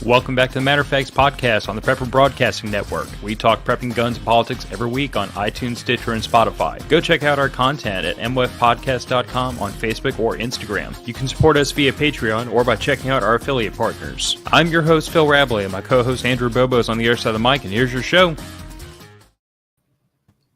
Welcome back to the Matter of Facts podcast on the Prepper Broadcasting Network. We talk prepping, guns, and politics every week on iTunes, Stitcher, and Spotify. Go check out our content at mwfpodcast.com on Facebook or Instagram. You can support us via Patreon or by checking out our affiliate partners. I'm your host, Phil Rabalais, and my co-host, Andrew Bobo, is on the other side of the mic, and here's your show.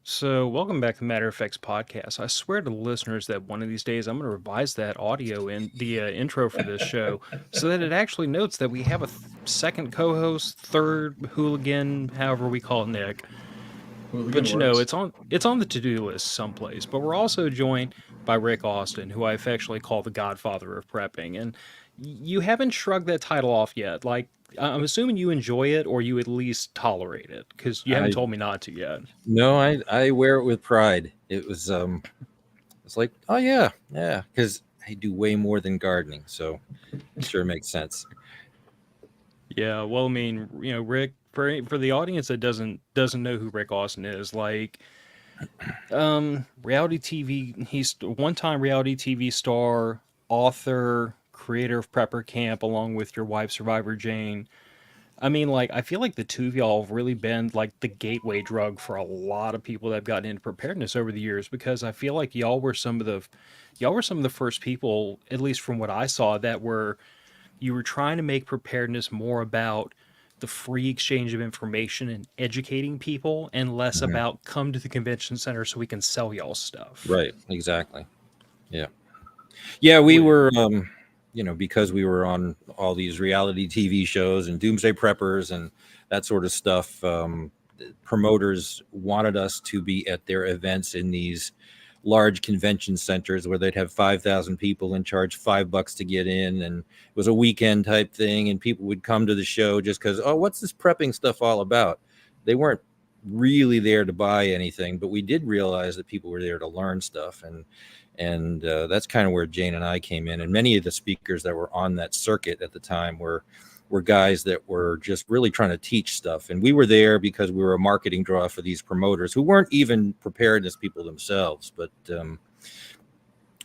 So, welcome back to the Matter of Facts podcast. I swear to the listeners that one of these days I'm going to revise that audio in the intro for this show so that it actually notes that we have a second co-host, third hooligan, however we call it, Nick. But you know, it's on the to-do list someplace. But we're also joined by Rick Austin, who I affectionately call the Godfather of prepping. And you haven't shrugged that title off yet. Like, I'm assuming you enjoy it, or you at least tolerate it, because you haven't told me not to yet. No, I wear it with pride. It was it's like, oh yeah, because I do way more than gardening, so it sure makes sense. Yeah, well, I mean, you know, Rick, for the audience that doesn't know who Rick Austin is, like, reality TV, he's a one-time reality TV star, author, creator of Prepper Camp, along with your wife, Survivor Jane. I mean, like, I feel like the two of y'all have really been, like, the gateway drug for a lot of people that have gotten into preparedness over the years, because I feel like y'all were some of the first people, at least from what I saw, you were trying to make preparedness more about the free exchange of information and educating people, and less about come to the convention center so we can sell y'all stuff. Right, exactly. Yeah, we were, because we were on all these reality TV shows and Doomsday Preppers and that sort of stuff, promoters wanted us to be at their events in these large convention centers where they'd have 5,000 people and charge $5 to get in, and it was a weekend type thing, and people would come to the show just because, oh, what's this prepping stuff all about? They weren't really there to buy anything, but we did realize that people were there to learn stuff, and that's kind of where Jane and I came in. And many of the speakers that were on that circuit at the time were guys that were just really trying to teach stuff. And we were there because we were a marketing draw for these promoters who weren't even preparedness people themselves. But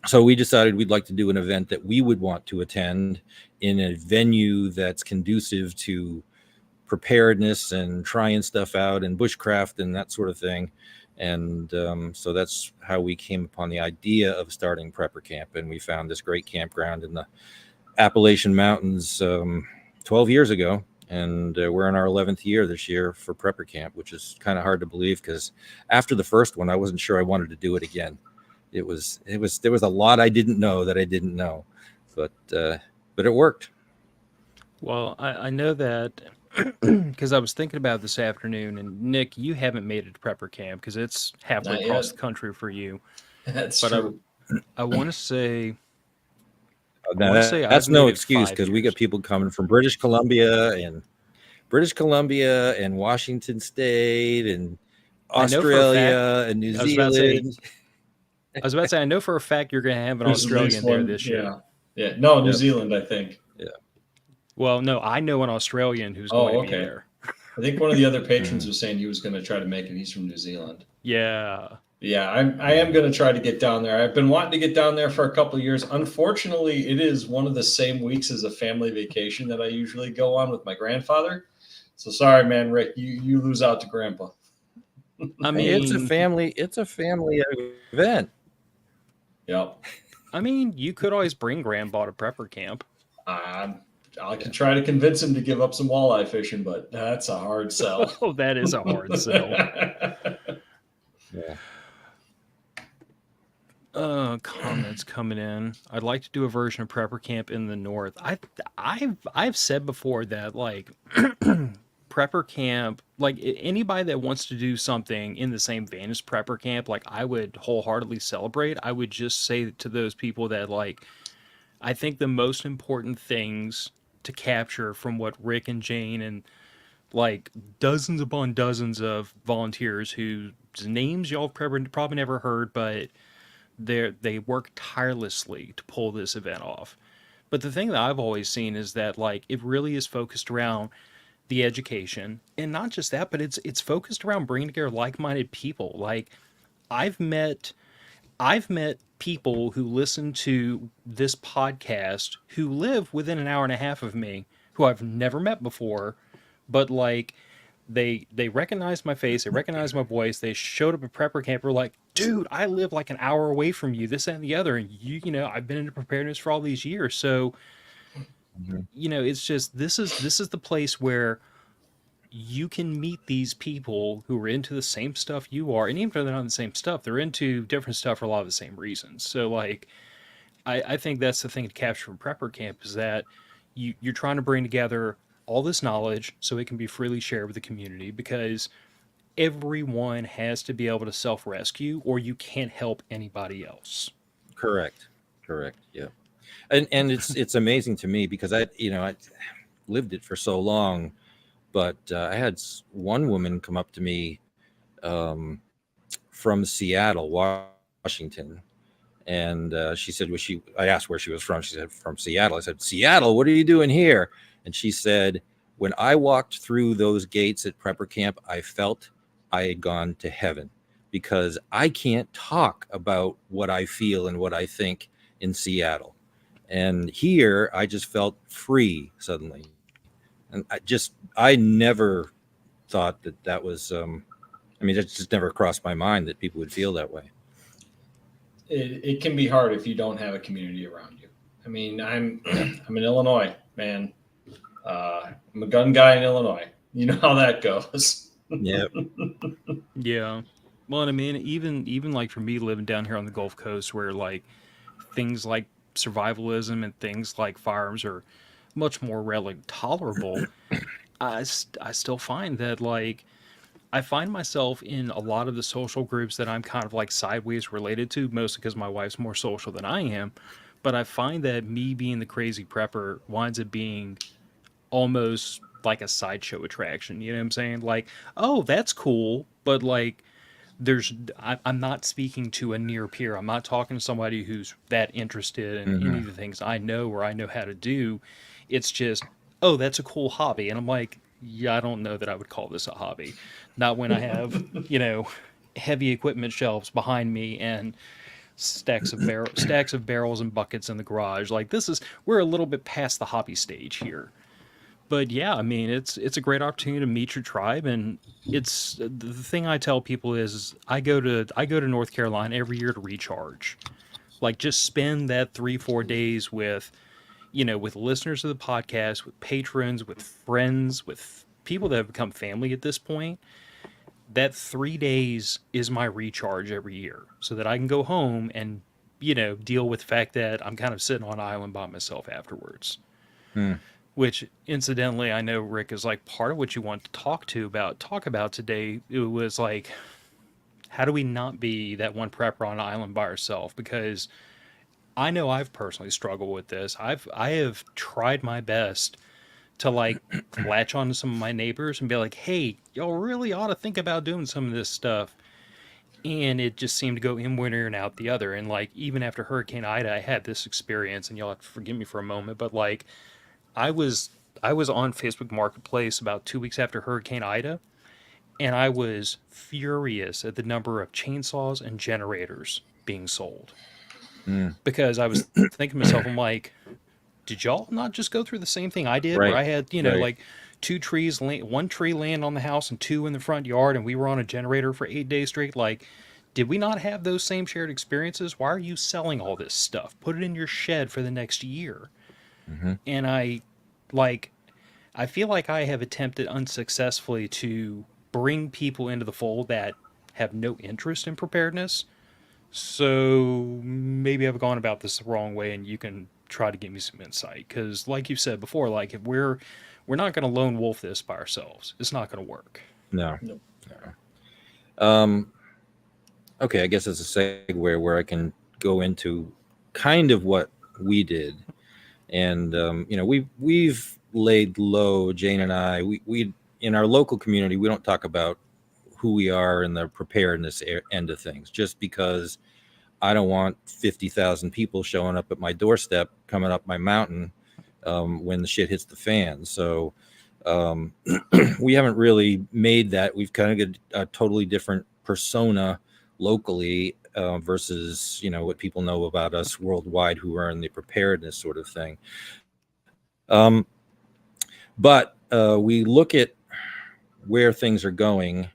so we decided we'd like to do an event that we would want to attend in a venue that's conducive to preparedness and trying stuff out and bushcraft and that sort of thing. And so that's how we came upon the idea of starting Prepper Camp. And we found this great campground in the Appalachian Mountains 12 years ago, and we're in our 11th year this year for Prepper Camp, which is kind of hard to believe, because after the first one, I wasn't sure I wanted to do it again. There was a lot I didn't know that I didn't know, but it worked. Well, I know that because I was thinking about it this afternoon, and Nick, you haven't made it to Prepper Camp because it's halfway across the country for you. That's true. I want to say. That's no excuse, because we got people coming from British Columbia and Washington State and Australia and New Zealand. I was about to say, I know for a fact you're going to have an Australian there this year. Yeah. No, New Zealand, I think. Yeah. Well, no, I know an Australian who's going to be there. I think one of the other patrons was saying he was going to try to make it. He's from New Zealand. Yeah. Yeah, I am going to try to get down there. I've been wanting to get down there for a couple of years. Unfortunately, it is one of the same weeks as a family vacation that I usually go on with my grandfather. So sorry, man, Rick, you lose out to Grandpa. I mean, it's a family event. Yep. I mean, you could always bring Grandpa to Prepper Camp. I can try to convince him to give up some walleye fishing, but that's a hard sell. Oh, that is a hard sell. Yeah. Comments coming in. I'd like to do a version of Prepper Camp in the North. I've said before that, like, Prepper Camp, like, anybody that wants to do something in the same vein as Prepper Camp, like, I would wholeheartedly celebrate. I would just say to those people that, like, I think the most important things to capture from what Rick and Jane and, like, dozens upon dozens of volunteers whose names y'all probably never heard, but they work tirelessly to pull this event off. But the thing that I've always seen is that, like, it really is focused around the education, and not just that, but it's focused around bringing together like-minded people. Like, I've met people who listen to this podcast who live within an hour and a half of me, who I've never met before, but like they recognized my face, they recognized my voice, they showed up at prepper camp, were like, dude, I live like an hour away from you, this and the other, and you know, I've been into preparedness for all these years. So, Mhm. you know, it's just this is the place where you can meet these people who are into the same stuff you are, and even if they're not the same stuff, they're into different stuff for a lot of the same reasons. So like I think that's the thing to capture from prepper camp is that you're trying to bring together all this knowledge so it can be freely shared with the community, because everyone has to be able to self-rescue or you can't help anybody else. Correct. Correct. Yeah. And it's amazing to me because I lived it for so long, but I had one woman come up to me um, from Seattle, Washington, and she said, "Was she?" I asked where she was from. She said, "From Seattle." I said, "Seattle? What are you doing here?" And she said, "When I walked through those gates at prepper camp, I felt I had gone to heaven because I can't talk about what I feel and what I think in Seattle. And here, I just felt free suddenly. And I never thought that was, I mean, it just never crossed my mind that people would feel that way. It can be hard if you don't have a community around you. I mean, I'm I'm in Illinois, man. I'm a gun guy in Illinois. You know how that goes. Yeah. Yeah. Well, and I mean, even like for me living down here on the Gulf Coast, where like things like survivalism and things like firearms are much more readily tolerable, I still find that like I find myself in a lot of the social groups that I'm kind of like sideways related to, mostly because my wife's more social than I am. But I find that me being the crazy prepper winds up being almost like a sideshow attraction. You know what I'm saying? Like, oh, that's cool, but like, I'm not speaking to a near peer. I'm not talking to somebody who's that interested in any Hmm. of the things I know or I know how to do. It's just, oh, that's a cool hobby, and I'm like, yeah, I don't know that I would call this a hobby. Not when I have, you know, heavy equipment shelves behind me and stacks of barrels and buckets in the garage. Like this is we're a little bit past the hobby stage here. But yeah, I mean, it's a great opportunity to meet your tribe, and it's the thing I tell people is I go to North Carolina every year to recharge. Like just spend that 3 4 days with with listeners of the podcast, with patrons, with friends, with people that have become family at this point. That 3 days is my recharge every year, so that I can go home and deal with the fact that I'm kind of sitting on an island by myself afterwards. Hmm. Which incidentally, I know Rick is like part of what you want to talk about today. It was like, how do we not be that one prepper on an island by ourselves? Because I know I've personally struggled with this. I have tried my best to like latch on to some of my neighbors and be like, hey, y'all really ought to think about doing some of this stuff. And it just seemed to go in one ear and out the other. And like even after Hurricane Ida, I had this experience, and y'all have to forgive me for a moment, but like I was I was on Facebook Marketplace about 2 weeks after Hurricane Ida, and I was furious at the number of chainsaws and generators being sold, Hmm. because I was thinking to myself, I'm like, did y'all not just go through the same thing I did, where Right. I had Right. like one tree land on the house and two in the front yard, and we were on a generator for 8 days straight? Like, did we not have those same shared experiences? Why are you selling all this stuff? Put it in your shed for the next year. Hmm. And like I feel like I have attempted unsuccessfully to bring people into the fold that have no interest in preparedness. So maybe I've gone about this the wrong way, and you can try to give me some insight. Because, like you said before, like if we're not going to lone wolf this by ourselves, it's not going to work. No. Nope. No. Okay, I guess it's a segue where I can go into kind of what we did, and we've laid low. Jane and I, we in our local community, we don't talk about who we are in the preparedness end of things, just because I don't want 50,000 people showing up at my doorstep, coming up my mountain when the shit hits the fan. So um, we haven't really made that. We've kind of got a totally different persona locally versus what people know about us worldwide who are in the preparedness sort of thing. Um, But we look at where things are going,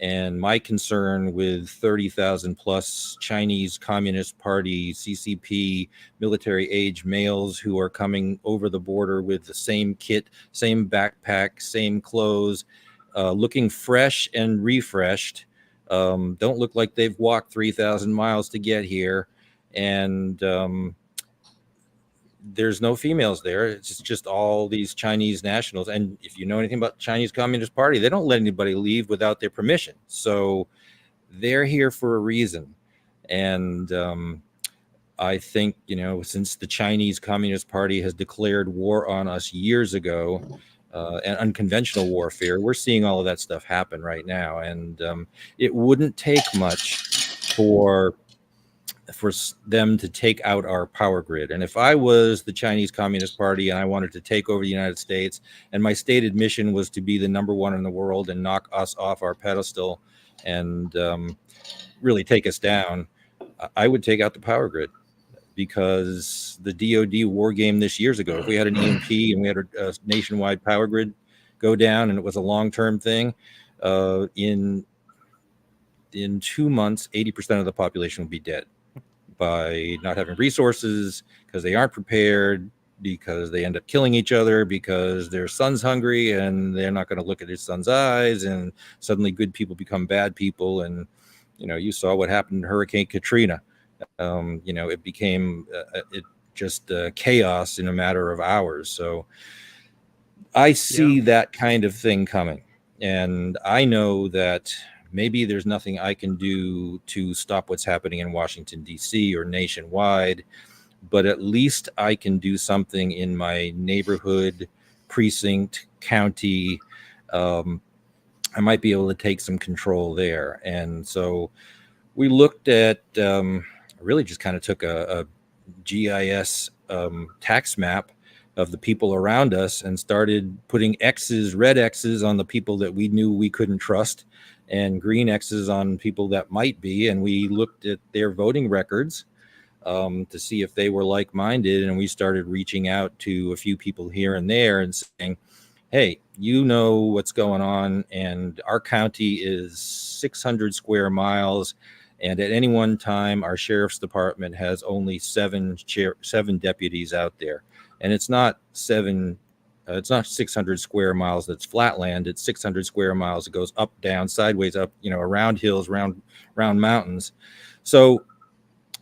and my concern with 30,000 plus Chinese Communist Party, CCP, military age males who are coming over the border with the same kit, same backpack, same clothes, looking fresh and refreshed, don't look like they've walked 3,000 miles to get here. And there's no females there. It's just all these Chinese nationals. And if you know anything about the Chinese Communist Party, they don't let anybody leave without their permission. So they're here for a reason. And I think, since the Chinese Communist Party has declared war on us years ago, and unconventional warfare, we're seeing all of that stuff happen right now. And it wouldn't take much for them to take out our power grid. And if I was the Chinese Communist Party and I wanted to take over the United States, and my stated mission was to be the number one in the world and knock us off our pedestal and really take us down, I would take out the power grid, because the DOD war game this years ago, if we had an EMP and we had a nationwide power grid go down and it was a long-term thing, in 2 months, 80% of the population would be dead by not having resources, because they aren't prepared, because they end up killing each other, because their son's hungry and they're not going to look at his son's eyes, and suddenly good people become bad people. And you saw what happened in Hurricane Katrina. It became chaos in a matter of hours. So I see that kind of thing coming, and I know that maybe there's nothing I can do to stop what's happening in Washington, D.C. or nationwide, but at least I can do something in my neighborhood, precinct, county. I might be able to take some control there. And so we looked at, really just kind of took a GIS tax map of the people around us and started putting red X's on the people that we knew we couldn't trust, and green X's on people that might be. And we looked at their voting records to see if they were like-minded. And we started reaching out to a few people here and there and saying, hey, you know what's going on. And our county is 600 square miles. And at any one time, our sheriff's department has only seven deputies out there. And it's not 600 square miles that's flatland. It's 600 square miles. It goes up, down, sideways, up, around hills, round mountains. So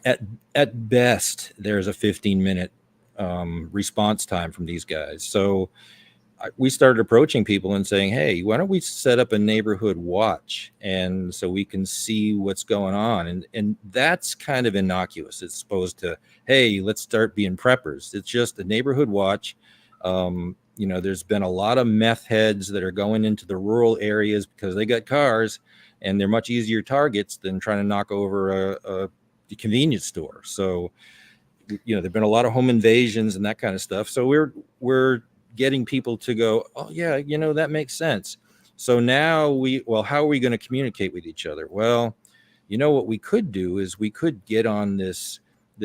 at best, there's a 15-minute response time from these guys. So we started approaching people and saying, hey, why don't we set up a neighborhood watch, and so we can see what's going on. And that's kind of innocuous. It's supposed to, hey, let's start being preppers. It's just a neighborhood watch. There's been a lot of meth heads that are going into the rural areas because they got cars, and they're much easier targets than trying to knock over a convenience store. So, there've been a lot of home invasions and that kind of stuff. So we're getting people to go, oh yeah, that makes sense. So now how are we going to communicate with each other? Well, what we could do is we could get on this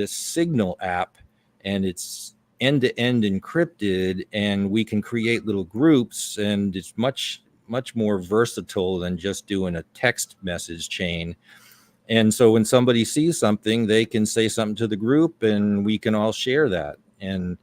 Signal app, and it's end-to-end encrypted, and we can create little groups, and it's much more versatile than just doing a text message chain. And so when somebody sees something, they can say something to the group, and we can all share that. And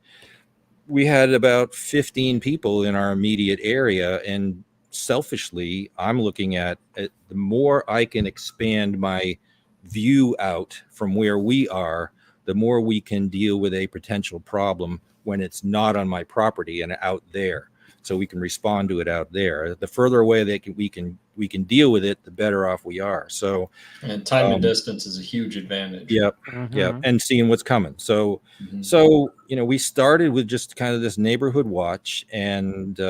we had about 15 people in our immediate area, and selfishly, I'm looking at the more I can expand my view out from where we are, the more we can deal with a potential problem when it's not on my property and out there. So we can respond to it out there. The further away we can deal with it, the better off we are. So, and time and distance is a huge advantage. Yep. Mm-hmm. Yep. And seeing what's coming. So, we started with just kind of this neighborhood watch, and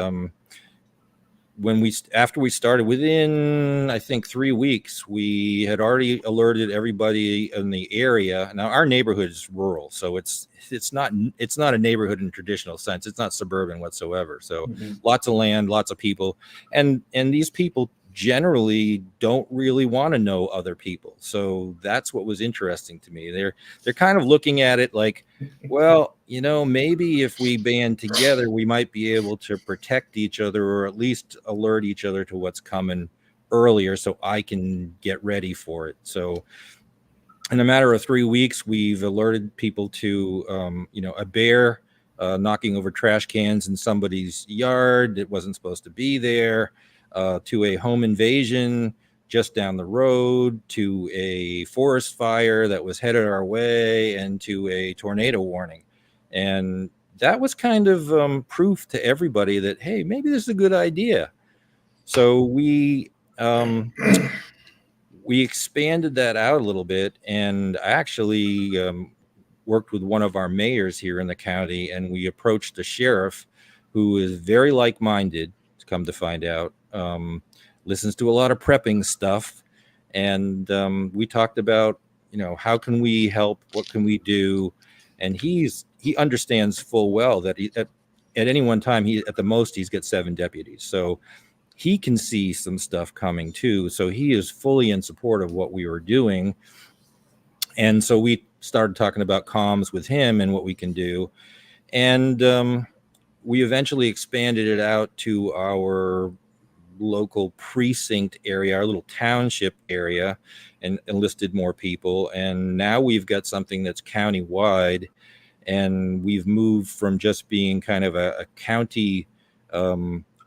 after we started, within I think 3 weeks, we had already alerted everybody in the area. Now our neighborhood is rural, so it's not a neighborhood in traditional sense. It's not suburban whatsoever. So lots of land, lots of people, and these people generally don't really want to know other people. So that's what was interesting to me. They're kind of looking at it like, well, maybe if we band together, we might be able to protect each other, or at least alert each other to what's coming earlier, so I can get ready for it. So in a matter of 3 weeks, we've alerted people to, a bear knocking over trash cans in somebody's yard that wasn't supposed to be there, to a home invasion just down the road, to a forest fire that was headed our way, and to a tornado warning. And that was kind of proof to everybody that, hey, maybe this is a good idea. So we expanded that out a little bit, and I actually worked with one of our mayors here in the county, and we approached the sheriff, who is very like-minded, to come to find out, listens to a lot of prepping stuff. And we talked about, how can we help? What can we do? And he understands full well that at any one time, at the most, he's got 7 deputies. So he can see some stuff coming too. So he is fully in support of what we were doing. And so we started talking about comms with him and what we can do. And we eventually expanded it out to our local precinct area, our little township area, and enlisted more people. And now we've got something that's county-wide, and we've moved from just being kind of a county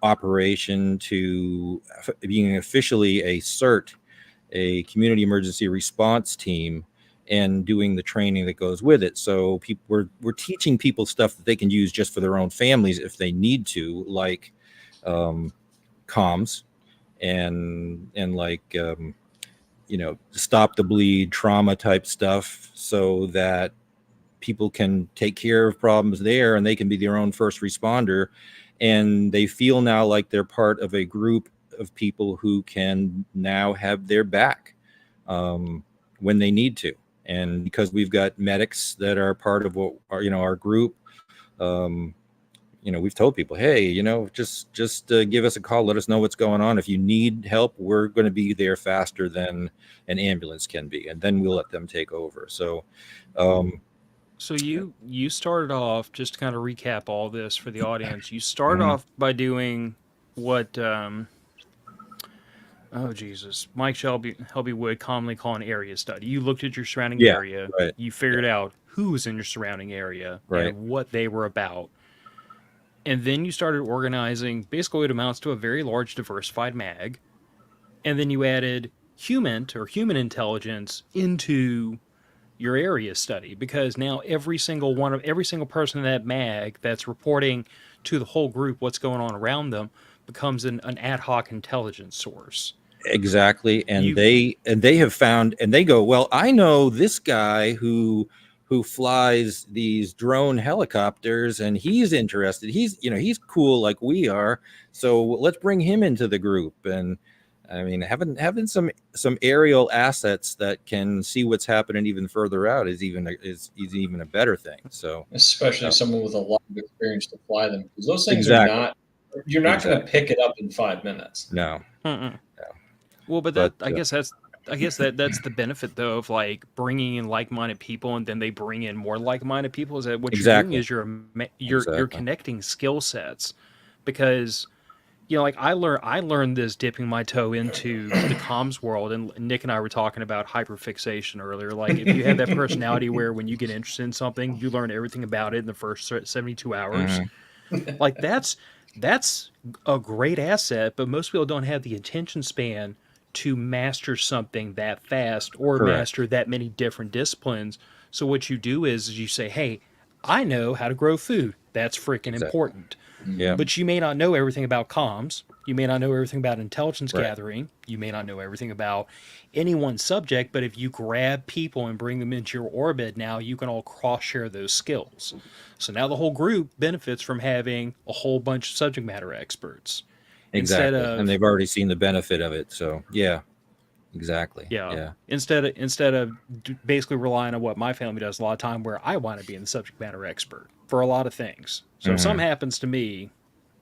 operation to being officially a CERT, a community emergency response team, and doing the training that goes with it. So we're teaching people stuff that they can use just for their own families if they need to, like comms and like stop the bleed, trauma type stuff, so that people can take care of problems there, and they can be their own first responder. And they feel now like they're part of a group of people who can now have their back when they need to. And because we've got medics that are part of what our group, we've told people, hey, just give us a call, let us know what's going on. If you need help, we're going to be there faster than an ambulance can be, and then we'll let them take over. So So you started off, just to kind of recap all this for the audience, you started off by doing what Mike Shelby would commonly call an area study. You looked at your surrounding area, right. You figured out who was in your surrounding area, right, and what they were about. And then you started organizing basically what amounts to a very large diversified mag. And then you added human intelligence into your area study, because now every single person in that mag that's reporting to the whole group what's going on around them becomes an ad hoc intelligence source. Exactly. And they have found, and they go, well, I know this guy who flies these drone helicopters, and he's interested. He's cool like we are. So let's bring him into the group. And I mean, having some aerial assets that can see what's happening even further out is even a better thing. So especially someone with a lot of experience to fly them, because those things are not. You're not going to pick it up in 5 minutes. No. No. Well, but I guess that's the benefit, though, of like bringing in like-minded people, and then they bring in more like-minded people. Is that what you're doing? Is you're connecting skill sets, because like I learned this dipping my toe into the comms world, and Nick and I were talking about hyperfixation earlier. Like, if you have that personality where when you get interested in something, you learn everything about it in the first 72 hours. Like that's a great asset, but most people don't have the attention span to master something that fast, or master that many different disciplines. So what you do is you say, hey, I know how to grow food. That's freaking important. Yeah. But you may not know everything about comms. You may not know everything about intelligence gathering. You may not know everything about any one subject, but if you grab people and bring them into your orbit, now you can all cross-share those skills. So now the whole group benefits from having a whole bunch of subject matter experts. Exactly. And they've already seen the benefit of it. So, yeah. Exactly. Yeah. Instead of basically relying on what my family does a lot of time, where I want to be the subject matter expert for a lot of things. So if something happens to me,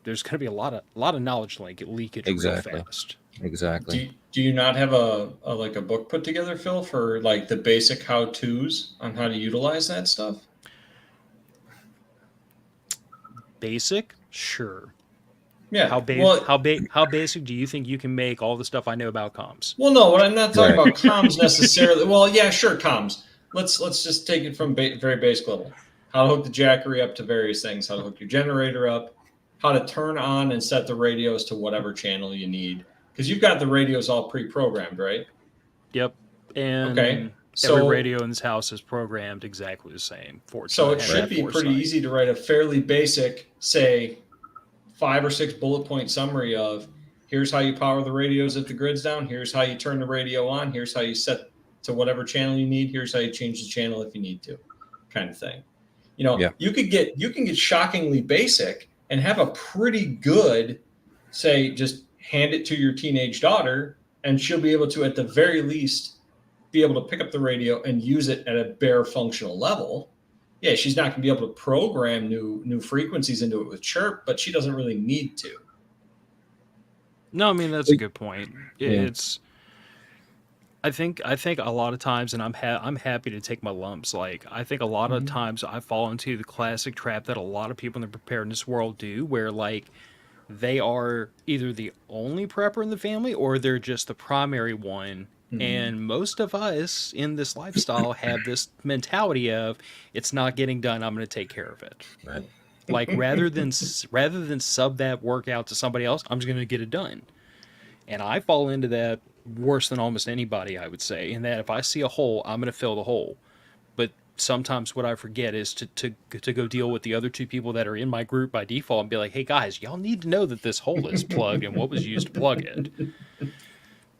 there's going to be a lot of knowledge leakage real fast. Exactly. Do you not have a like a book put together, Phil, for like the basic how-tos on how to utilize that stuff? Basic, sure. Yeah. How basic do you think you can make all the stuff I know about comms? Well, no, what I'm not talking Right. about comms necessarily. Well, yeah, sure, comms. Let's just take it from very basic level. How to hook the jackery up to various things. How to hook your generator up. How to turn on and set the radios to whatever channel you need. Because you've got the radios all pre-programmed, right? Yep. Okay. And every So radio in this house is programmed exactly the same. so Fortunately, it I had should that be pretty foresight. easy to write a fairly basic, say, 5 or 6 bullet point summary of here's how you power the radios if the grid's down. Here's how you turn the radio on. Here's how you set to whatever channel you need. Here's how you change the channel if you need to, kind of thing. Yeah. You can get shockingly basic and have a pretty good, say, just hand it to your teenage daughter, and she'll be able to, at the very least, be able to pick up the radio and use it at a bare functional level. Yeah, she's not going to be able to program new frequencies into it with chirp, but she doesn't really need to. No, I mean that's a good point. Yeah. It's I think a lot of times, and I'm happy to take my lumps. Like I think a lot of times I fall into the classic trap that a lot of people in the preparedness world do, where like they are either the only prepper in the family or they're just the primary one. And most of us in this lifestyle have this mentality of it's not getting done, I'm going to take care of it. Right. Like rather than sub that work out to somebody else, I'm just going to get it done. And I fall into that worse than almost anybody, I would say. In that if I see a hole, I'm going to fill the hole. But sometimes what I forget is to go deal with the other two people that are in my group by default and be like, hey guys, y'all need to know that this hole is plugged and what was used to plug it.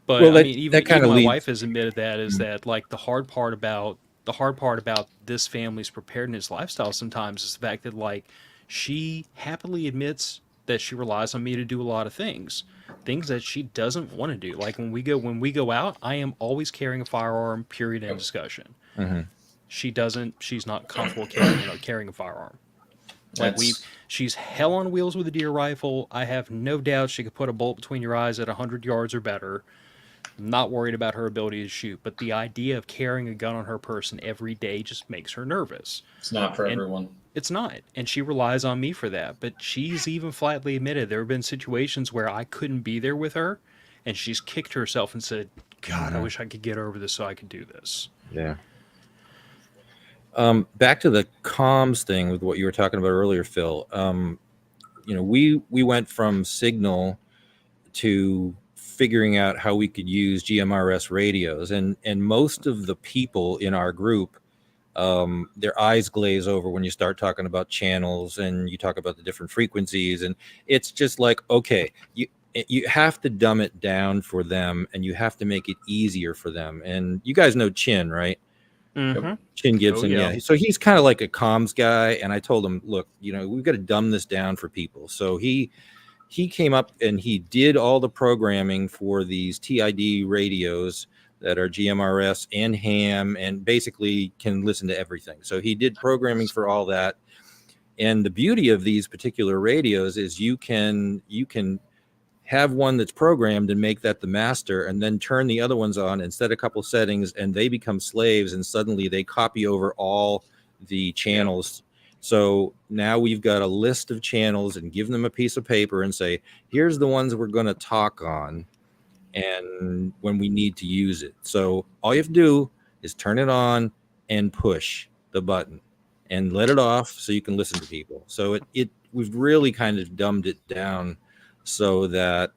But Well, I mean, even kinda my leads. wife has admitted that is that like the hard part about this family's preparedness lifestyle sometimes is the fact that like she happily admits that she relies on me to do a lot of things that she doesn't want to do. Like when we go out, I am always carrying a firearm. Period. End discussion. Mm-hmm. She's not comfortable carrying a firearm. Like she's hell on wheels with a deer rifle. I have no doubt she could put a bullet between your eyes at 100 yards or better. I'm not worried about her ability to shoot, but the idea of carrying a gun on her person every day just makes her nervous. It's not for And everyone. it's not, and she relies on me for that. But she's even flatly admitted there have been situations where I couldn't be there with her, and she's kicked herself and said, God, I wish I could get over this so I could do this. Yeah. Back to the comms thing with what you were talking about earlier, Phil. We went from signal to figuring out how we could use GMRS radios, and most of the people in our group, their eyes glaze over when you start talking about channels and you talk about the different frequencies, and it's just like, okay, you have to dumb it down for them, and you have to make it easier for them. And you guys know Chin, right? Mm-hmm. Chin Gibson, yeah. So he's kind of like a comms guy, and I told him, look, we've got to dumb this down for people. So he came up and he did all the programming for these TID radios that are GMRS and ham and basically can listen to everything. So he did programming for all that. And the beauty of these particular radios is you can have one that's programmed and make that the master, and then turn the other ones on and set a couple settings, and they become slaves, and suddenly they copy over all the channels. So now we've got a list of channels, and give them a piece of paper and say, here's the ones we're going to talk on and when we need to use it. So all you have to do is turn it on and push the button and let it off so you can listen to people. So we've really kind of dumbed it down so that,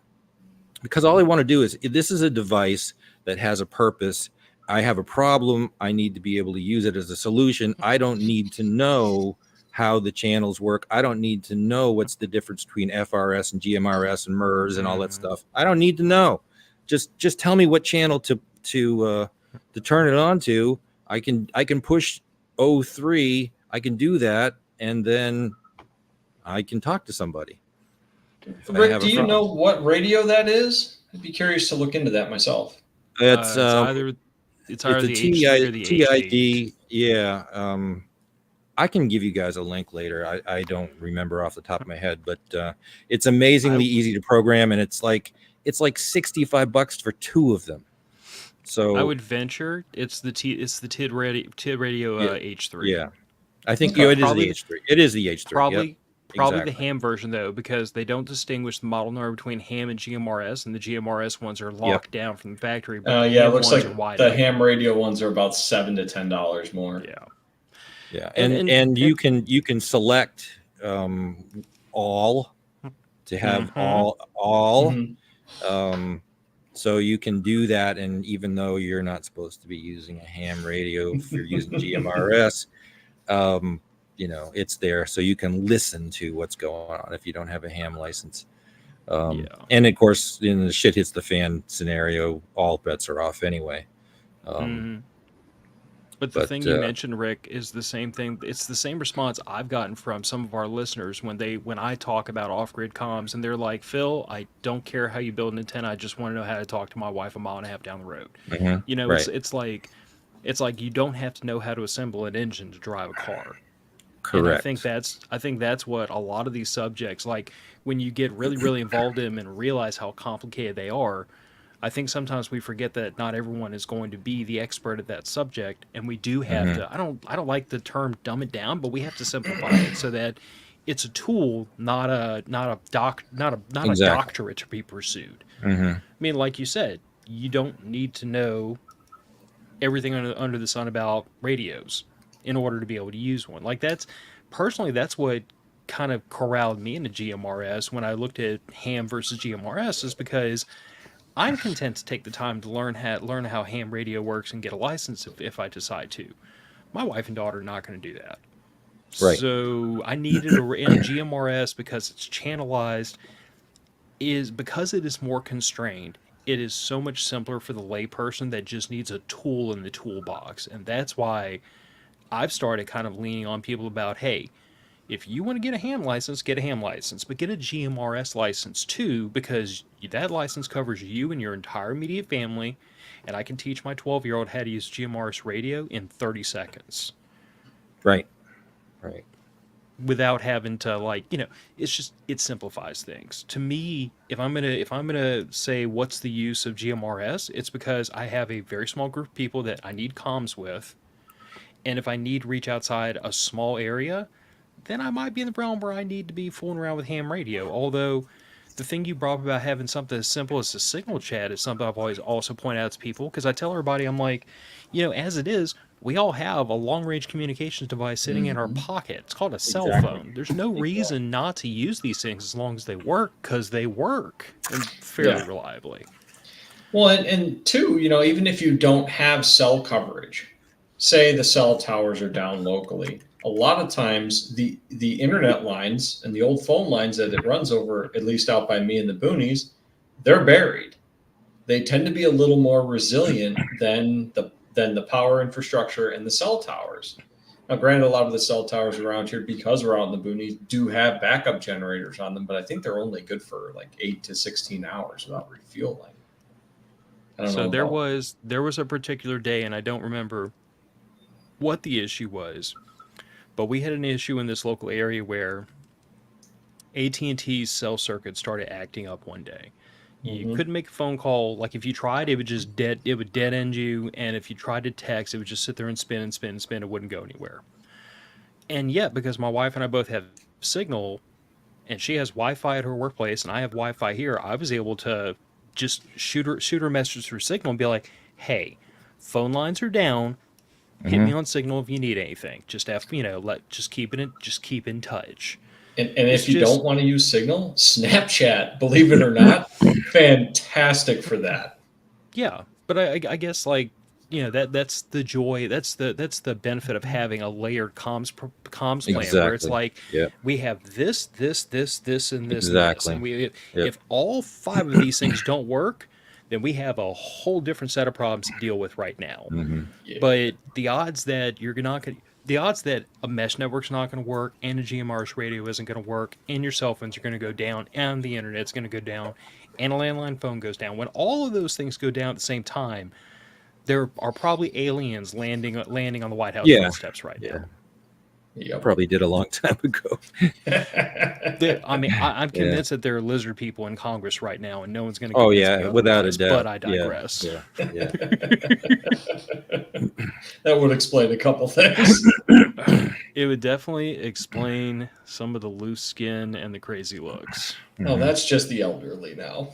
because all I want to do is, this is a device that has a purpose. I have a problem. I need to be able to use it as a solution. I don't need to know how the channels work. I don't need to know what's the difference between FRS and GMRS and MERS and all that stuff. I don't need to know. Just tell me what channel to turn it on to. I can push 03. I can do that, and then I can talk to somebody. Rick, do you know what radio that is? I'd be curious to look into that myself. It's either the HD or the TID. Yeah. I can give you guys a link later. I don't remember off the top of my head, but it's amazingly easy to program, and it's it's like $65 for 2 of them. So I would venture it's the TID Radio yeah, H3. yeah. I think Okay. it is the H3. It is the H3. Yep. Probably the Exactly. ham version though, because they don't distinguish the model number between ham and GMRS, and the GMRS ones are locked down from the factory, but the Yeah, it ham looks ones like are wide the open. ham radio ones are about $7 to $10 more. Yeah. Yeah, And and you can select all to have all. Mhm. So you can do that, and even though you're not supposed to be using a ham radio, if you're using GMRS, it's there, so you can listen to what's going on if you don't have a ham license. And of course, in the shit hits the fan scenario, all bets are off anyway. But the thing you mentioned, Rick, is the same thing. It's the same response I've gotten from some of our listeners when I talk about off-grid comms, and they're like, "Phil, I don't care how you build an antenna. I just want to know how to talk to my wife a mile and a half down the road." Right. It's like you don't have to know how to assemble an engine to drive a car. Correct. And I think that's what a lot of these subjects, like when you get really, really involved in them and realize how complicated they are, I think sometimes we forget that not everyone is going to be the expert at that subject, and we do have to. I don't like the term dumb it down, but we have to simplify it so that it's a tool, not a doctorate to be pursued. I mean, like you said, you don't need to know everything under the sun about radios in order to be able to use one. Like that's what kind of corralled me into GMRS when I looked at ham versus GMRS, is because I'm content to take the time to learn how ham radio works and get a license if I decide to. My wife and daughter are not going to do that. Right. So I needed a GMRS because it's channelized, because it is more constrained. It is so much simpler for the layperson that just needs a tool in the toolbox. And that's why I've started kind of leaning on people about, hey, if you want to get a ham license, get a ham license, but get a GMRS license too, because that license covers you and your entire immediate family, and I can teach my 12-year-old how to use GMRS radio in 30 seconds. Right. Without having to it simplifies things. To me, if I'm gonna say what's the use of GMRS, it's because I have a very small group of people that I need comms with, and if I need to reach outside a small area, then I might be in the realm where I need to be fooling around with ham radio. Although, the thing you brought up about having something as simple as a signal chat is something I've always also pointed out to people, because I tell everybody, I'm like, as it is, we all have a long-range communications device sitting in our pocket. It's called a cell phone. There's no reason not to use these things as long as they work, because they work fairly reliably. Well, and two, even if you don't have cell coverage, say the cell towers are down locally, a lot of times the internet lines and the old phone lines that it runs over, at least out by me in the boonies, they're buried. They tend to be a little more resilient than the power infrastructure and the cell towers. Now, granted, a lot of the cell towers around here, because we're out in the boonies, do have backup generators on them, but I think they're only good for like 8 to 16 hours without refueling. So there was a particular day, and I don't remember what the issue was, but we had an issue in this local area where AT&T's cell circuit started acting up one day. You couldn't make a phone call. Like if you tried, it would dead end you, and if you tried to text, it would just sit there and spin and spin and spin. It wouldn't go anywhere. And yet, because my wife and I both have signal, and she has Wi-Fi at her workplace, and I have Wi-Fi here, I was able to just shoot her a message through Signal and be like, "Hey, phone lines are down. Hit me on Signal if you need anything. Just keep in touch." And if you don't want to use Signal, Snapchat, believe it or not, fantastic for that. Yeah, but I guess that's the joy. That's the benefit of having a layered comms plan, where it's like we have this, and this, and this. And if all 5 of these things don't work, then we have a whole different set of problems to deal with right now. But the odds that a mesh network's not going to work, and a GMRS radio isn't going to work, and your cell phones are going to go down, and the internet's going to go down, and a landline phone goes down. When all of those things go down at the same time, there are probably aliens landing on the White House doorsteps right now. Yep. Probably did a long time ago. I mean, I'm Yeah. convinced that there are lizard people in Congress right now, and no one's going to. Oh yeah, me without a otherwise, doubt. But I digress. Yeah. Yeah. That would explain a couple things. It would definitely explain some of the loose skin and the crazy looks. Oh, that's just the elderly now.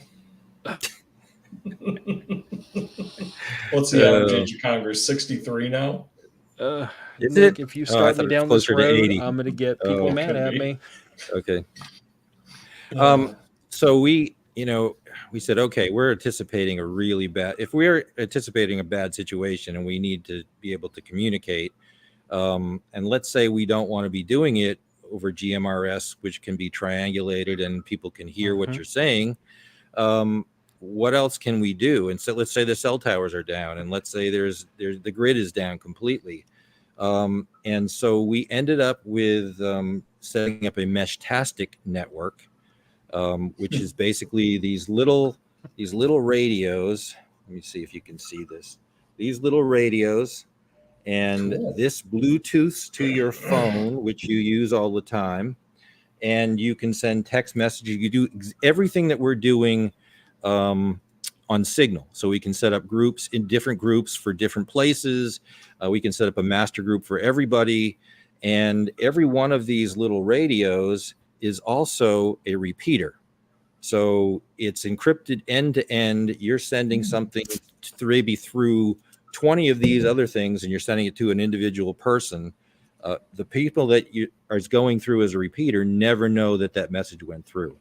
What's the average age of Congress? 63 now? Is Nick, it? if you I start me thought it was down this closer to road, 80. I'm going to get people mad could at be. me. Okay. So we said, okay, we're anticipating a really bad, if we're anticipating a bad situation and we need to be able to communicate, and let's say we don't want to be doing it over GMRS, which can be triangulated and people can hear what you're saying. What else can we do? And so let's say the cell towers are down, and let's say there's the grid is down completely. And so we ended up with setting up a Meshtastic network, which is basically these little radios. Let me see if you can see this. These little radios, and Cool. this Bluetooths to your phone, which you use all the time, and you can send text messages. You do everything that we're doing on Signal. So we can set up groups in different groups for different places. We can set up a master group for everybody, and every one of these little radios is also a repeater. So it's encrypted end to end. You're sending something maybe through 20 of these other things, and you're sending it to an individual person. The people that you are going through as a repeater never know that message went through.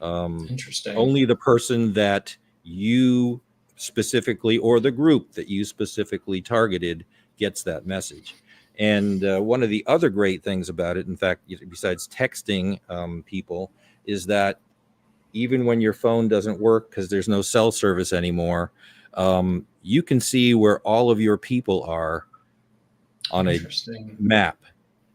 Interesting. Only the person that you specifically, or the group that you specifically targeted, gets that message. And one of the other great things about it, in fact, besides texting people, is that even when your phone doesn't work because there's no cell service anymore, you can see where all of your people are on a map.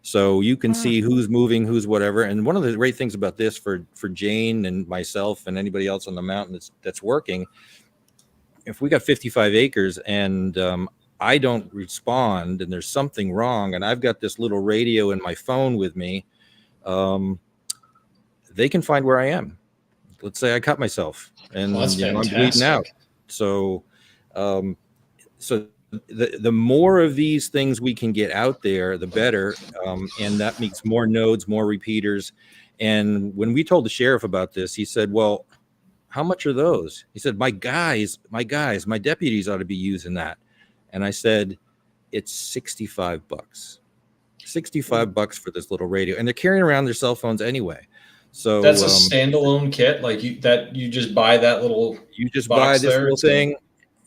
So you can see who's moving, who's whatever. And one of the great things about this for Jane and myself and anybody else on the mountain that's working, if we got 55 acres and I don't respond and there's something wrong and I've got this little radio in my phone with me, they can find where I am. Let's say I cut myself and I'm bleeding out. So, the more of these things we can get out there, the better. And that means more nodes, more repeaters. And when we told the sheriff about this, he said, well, how much are those? He said, my deputies ought to be using that. And I said, it's $65. $65 for this little radio. And they're carrying around their cell phones anyway. So that's a standalone kit, like you just buy that little. You just buy this little thing.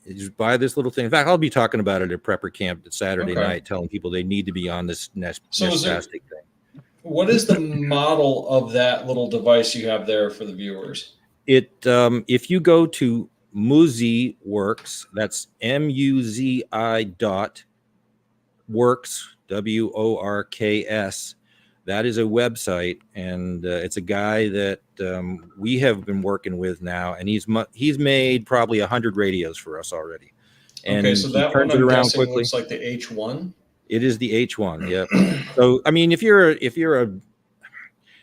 You just buy this little thing. In fact, I'll be talking about it at Prepper Camp Saturday night, telling people they need to be on this Meshtastic thing. What is the model of that little device you have there for the viewers? It if you go to Muzi Works, that's MUZI works, WORKS. That is a website, and it's a guy that we have been working with now, and he's made probably 100 radios for us already. And okay, so that turns one it I'm around guessing quickly. looks like the H1. It is the H1, yeah. So I mean, if you're a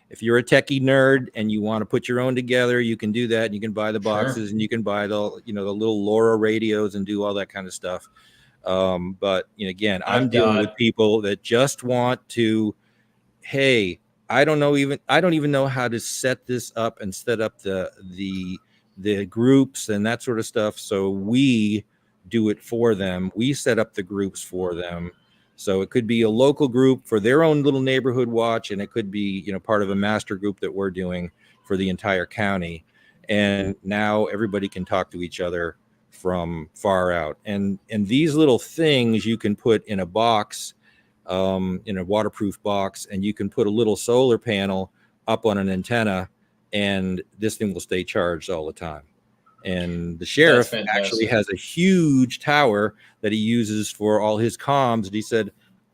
techie nerd and you want to put your own together, you can do that. And you can buy the boxes, and you can buy the little LoRa radios and do all that kind of stuff. But again, I'm dealing with people that just want to. Hey, I don't even know how to set this up and set up the groups and that sort of stuff. So we do it for them. We set up the groups for them. So it could be a local group for their own little neighborhood watch, and it could be part of a master group that we're doing for the entire county. And now everybody can talk to each other from far out. And these little things you can put in a box. In a waterproof box, and you can put a little solar panel up on an antenna, and this thing will stay charged all the time. And the sheriff actually has a huge tower that he uses for all his comms. And he said,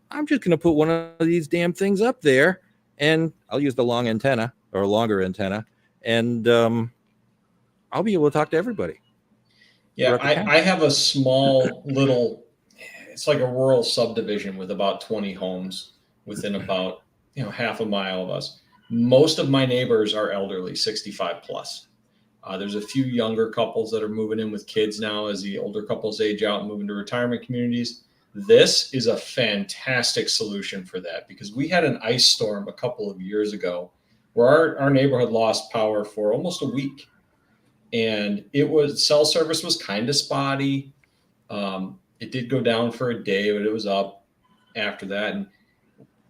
I'm just going to put one of these damn things up there, and I'll use the long antenna or a longer antenna, and I'll be able to talk to everybody. Yeah, I have a small little, it's like a rural subdivision with about 20 homes within about half a mile of us. Most of my neighbors are elderly, 65 plus. There's a few younger couples that are moving in with kids now as the older couples age out and move into retirement communities. This is a fantastic solution for that, because we had an ice storm a couple of years ago where our neighborhood lost power for almost a week. And cell service was kind of spotty. It did go down for a day, but it was up after that. And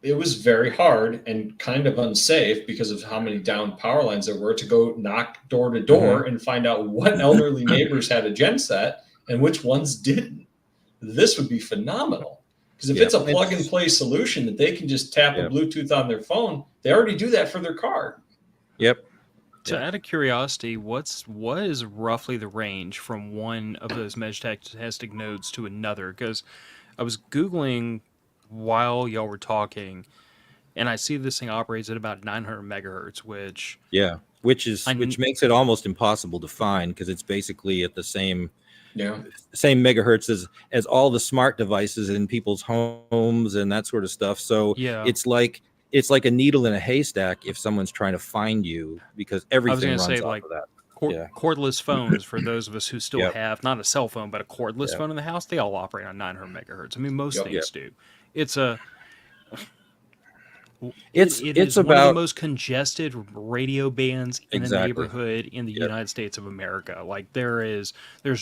it was very hard and kind of unsafe because of how many down power lines there were to go knock door to door and find out what elderly neighbors had a gen set and which ones didn't. This would be phenomenal, because if it's a plug and play solution that they can just tap a Bluetooth on their phone, they already do that for their car. Yep. So out of curiosity, what is roughly the range from one of those mesh-tastic nodes to another? Because I was Googling while y'all were talking, and I see this thing operates at about 900 megahertz, which makes it almost impossible to find, because it's basically at the same megahertz as all the smart devices in people's homes and that sort of stuff. So it's like a needle in a haystack if someone's trying to find you, because everything runs off of that. Cordless phones, for those of us who still have not a cell phone but a cordless phone in the house, they all operate on 900 megahertz. I mean, most things do. It's about one of the most congested radio bands in a neighborhood in the United States of America. Like, there's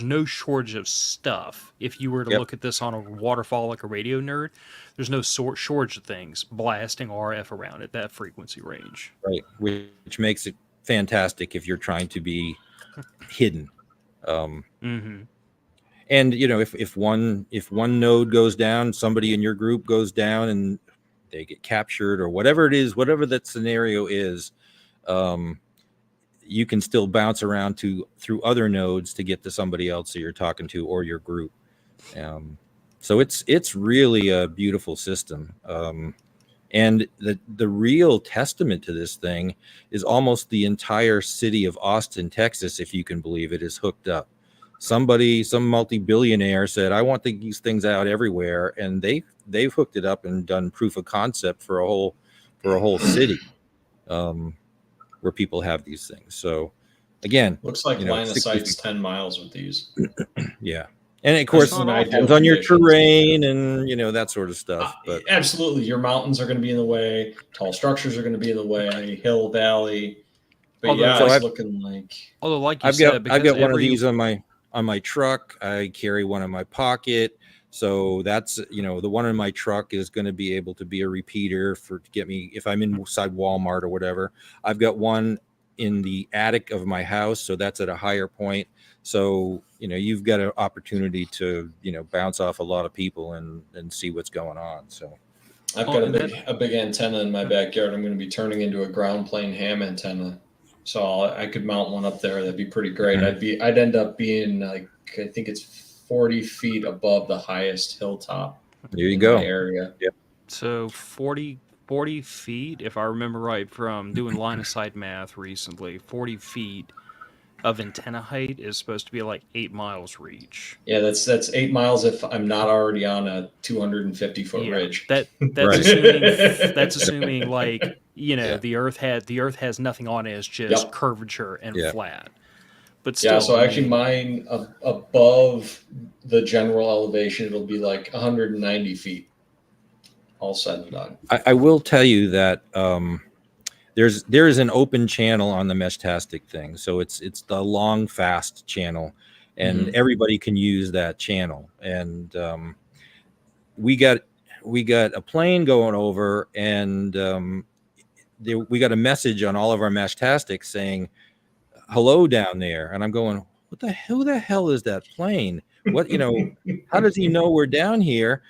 no shortage of stuff. If you were to look at this on a waterfall like a radio nerd, there's no shortage of things blasting RF around at that frequency range. Right, which makes it fantastic if you're trying to be hidden. And if one node goes down, somebody in your group goes down and they get captured or whatever it is, whatever that scenario is, you can still bounce around through other nodes to get to somebody else that you're talking to or your group. So it's really a beautiful system. And the real testament to this thing is almost the entire city of Austin, Texas, if you can believe it, is hooked up. Some multi-billionaire said, I want these things out everywhere, and they've hooked it up and done proof of concept for a whole city, where people have these things. So again, looks like line of sight's 10 miles with these. Yeah. And of course, it depends on your terrain and that sort of stuff. But absolutely, your mountains are going to be in the way. Tall structures are going to be in the way. Hill, valley. But it's looking like. Although, like I've got one of these on my truck. I carry one in my pocket. So that's the one in my truck is going to be able to be a repeater to get me if I'm inside Walmart or whatever. I've got one in the attic of my house, so that's at a higher point. So you've got an opportunity to bounce off a lot of people and see what's going on. So I've got a big antenna in my backyard. I'm going to be turning into a ground plane ham antenna, so I could mount one up there. That'd be pretty great. I'd end up being like, I think it's 40 feet above the highest hilltop. There you go. Area. Yep. So 40 feet, if I remember right from doing line of sight math recently, 40 feet of antenna height is supposed to be like 8 miles reach. Yeah, that's 8 miles if I'm not already on a 250-foot ridge. That's right. that's assuming like the Earth has nothing on it. It's just curvature and flat. But still, so actually mine above the general elevation, it'll be like 190 feet, all said and done. I will tell you that there is an open channel on the Mesh-tastic thing, so it's the long fast channel, and everybody can use that channel. And we got a plane going over, and we got a message on all of our Mesh-tastic saying, hello down there. And I'm going, who the hell is that plane? What, how does he know we're down here?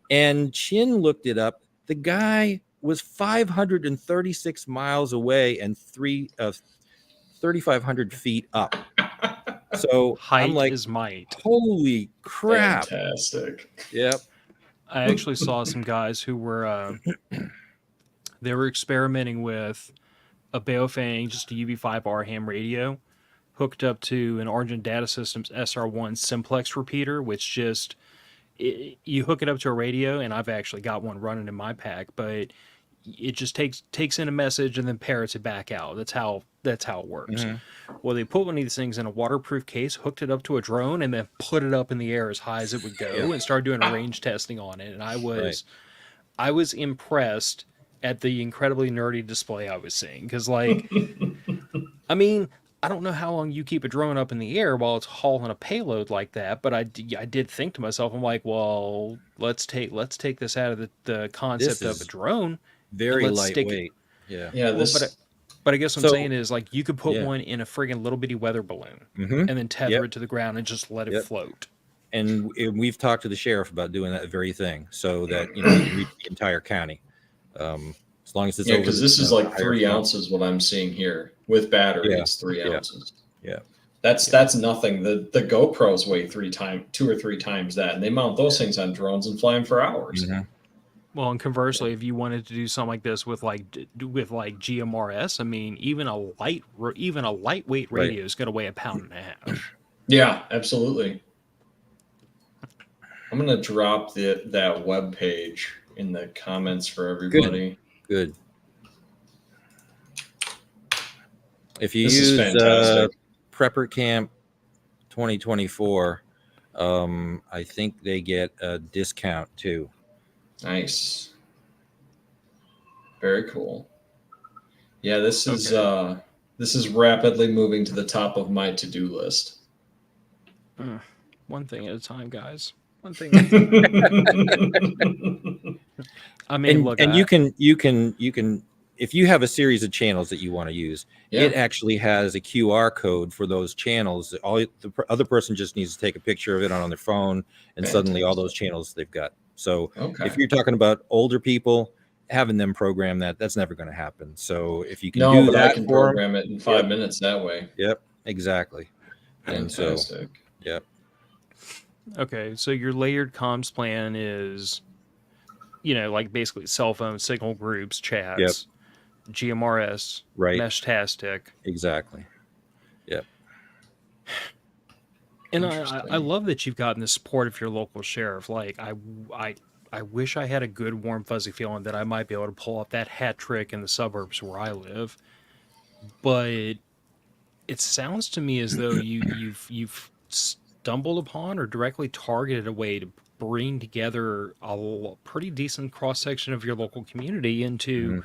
And Chin looked it up. The guy was 536 miles away and 3,500 feet up. So height I'm like, is might. Holy crap. Fantastic. Yep. I actually saw some guys who were, they were experimenting with a Baofeng, just a UV5R ham radio, hooked up to an Argent Data Systems SR1 simplex repeater, which just, you hook it up to a radio, and I've actually got one running in my pack, but it just takes in a message and then parrots it back out. That's how it works. Mhm. Well, they put one of these things in a waterproof case, hooked it up to a drone, and then put it up in the air as high as it would go, Yeah. and started doing a range testing on it. And Right. I was impressed at the incredibly nerdy display I was seeing, because like, I mean, I don't know how long you keep a drone up in the air while it's hauling a payload like that, but I did think to myself, I'm like, well, let's take this out of the This concept of a is drone, and very let's stick it. lightweight. Yeah. Yeah, Well, but I guess what I'm So saying is, like, you could put yeah. one in a friggin' little bitty weather balloon Mm-hmm. and then tether Yep. it to the ground and just let it Yep. float. And we've talked to the sheriff about doing that very thing, so that you can reach the entire county. As long as it's yeah, over because the this is like higher 3 snow. ounces. What I'm seeing here with battery, Yeah. it's 3 Yeah. ounces. Yeah. That's nothing. The GoPros weigh 2 or 3 times that, and they mount those things on drones and fly them for hours. Mhm. Well, and conversely, if you wanted to do something like this with like GMRS, I mean, even a lightweight Right. radio is going to weigh 1.5 pounds. Yeah, absolutely. I'm gonna drop that web page in the comments for everybody. Good. If you This is use fantastic. Prepper Camp 2024, I think they get a discount too. Nice. Very cool. Yeah, this is rapidly moving to the top of my to-do list. One thing at a time, guys. One thing. Yeah, I mean, And look, you can if you have a series of channels that you want to use, it actually has a QR code for those channels. The other person just needs to take a picture of it on their phone, and suddenly all those channels they've got. So if you're talking about older people, having them program that's never going to happen. So if you can do but that I can for them, program it in 5 minutes that way. Yep, exactly. Fantastic. And so, yep. Okay, so your layered comms plan is, like basically cell phone signal groups, chats, GMRS, Right. Meshtastic. Exactly. Yep. And I love that you've gotten the support of your local sheriff. Like, I wish I had a good, warm, fuzzy feeling that I might be able to pull off that hat trick in the suburbs where I live. But it sounds to me as though you've stumbled upon or directly targeted a way to bring together a pretty decent cross section of your local community into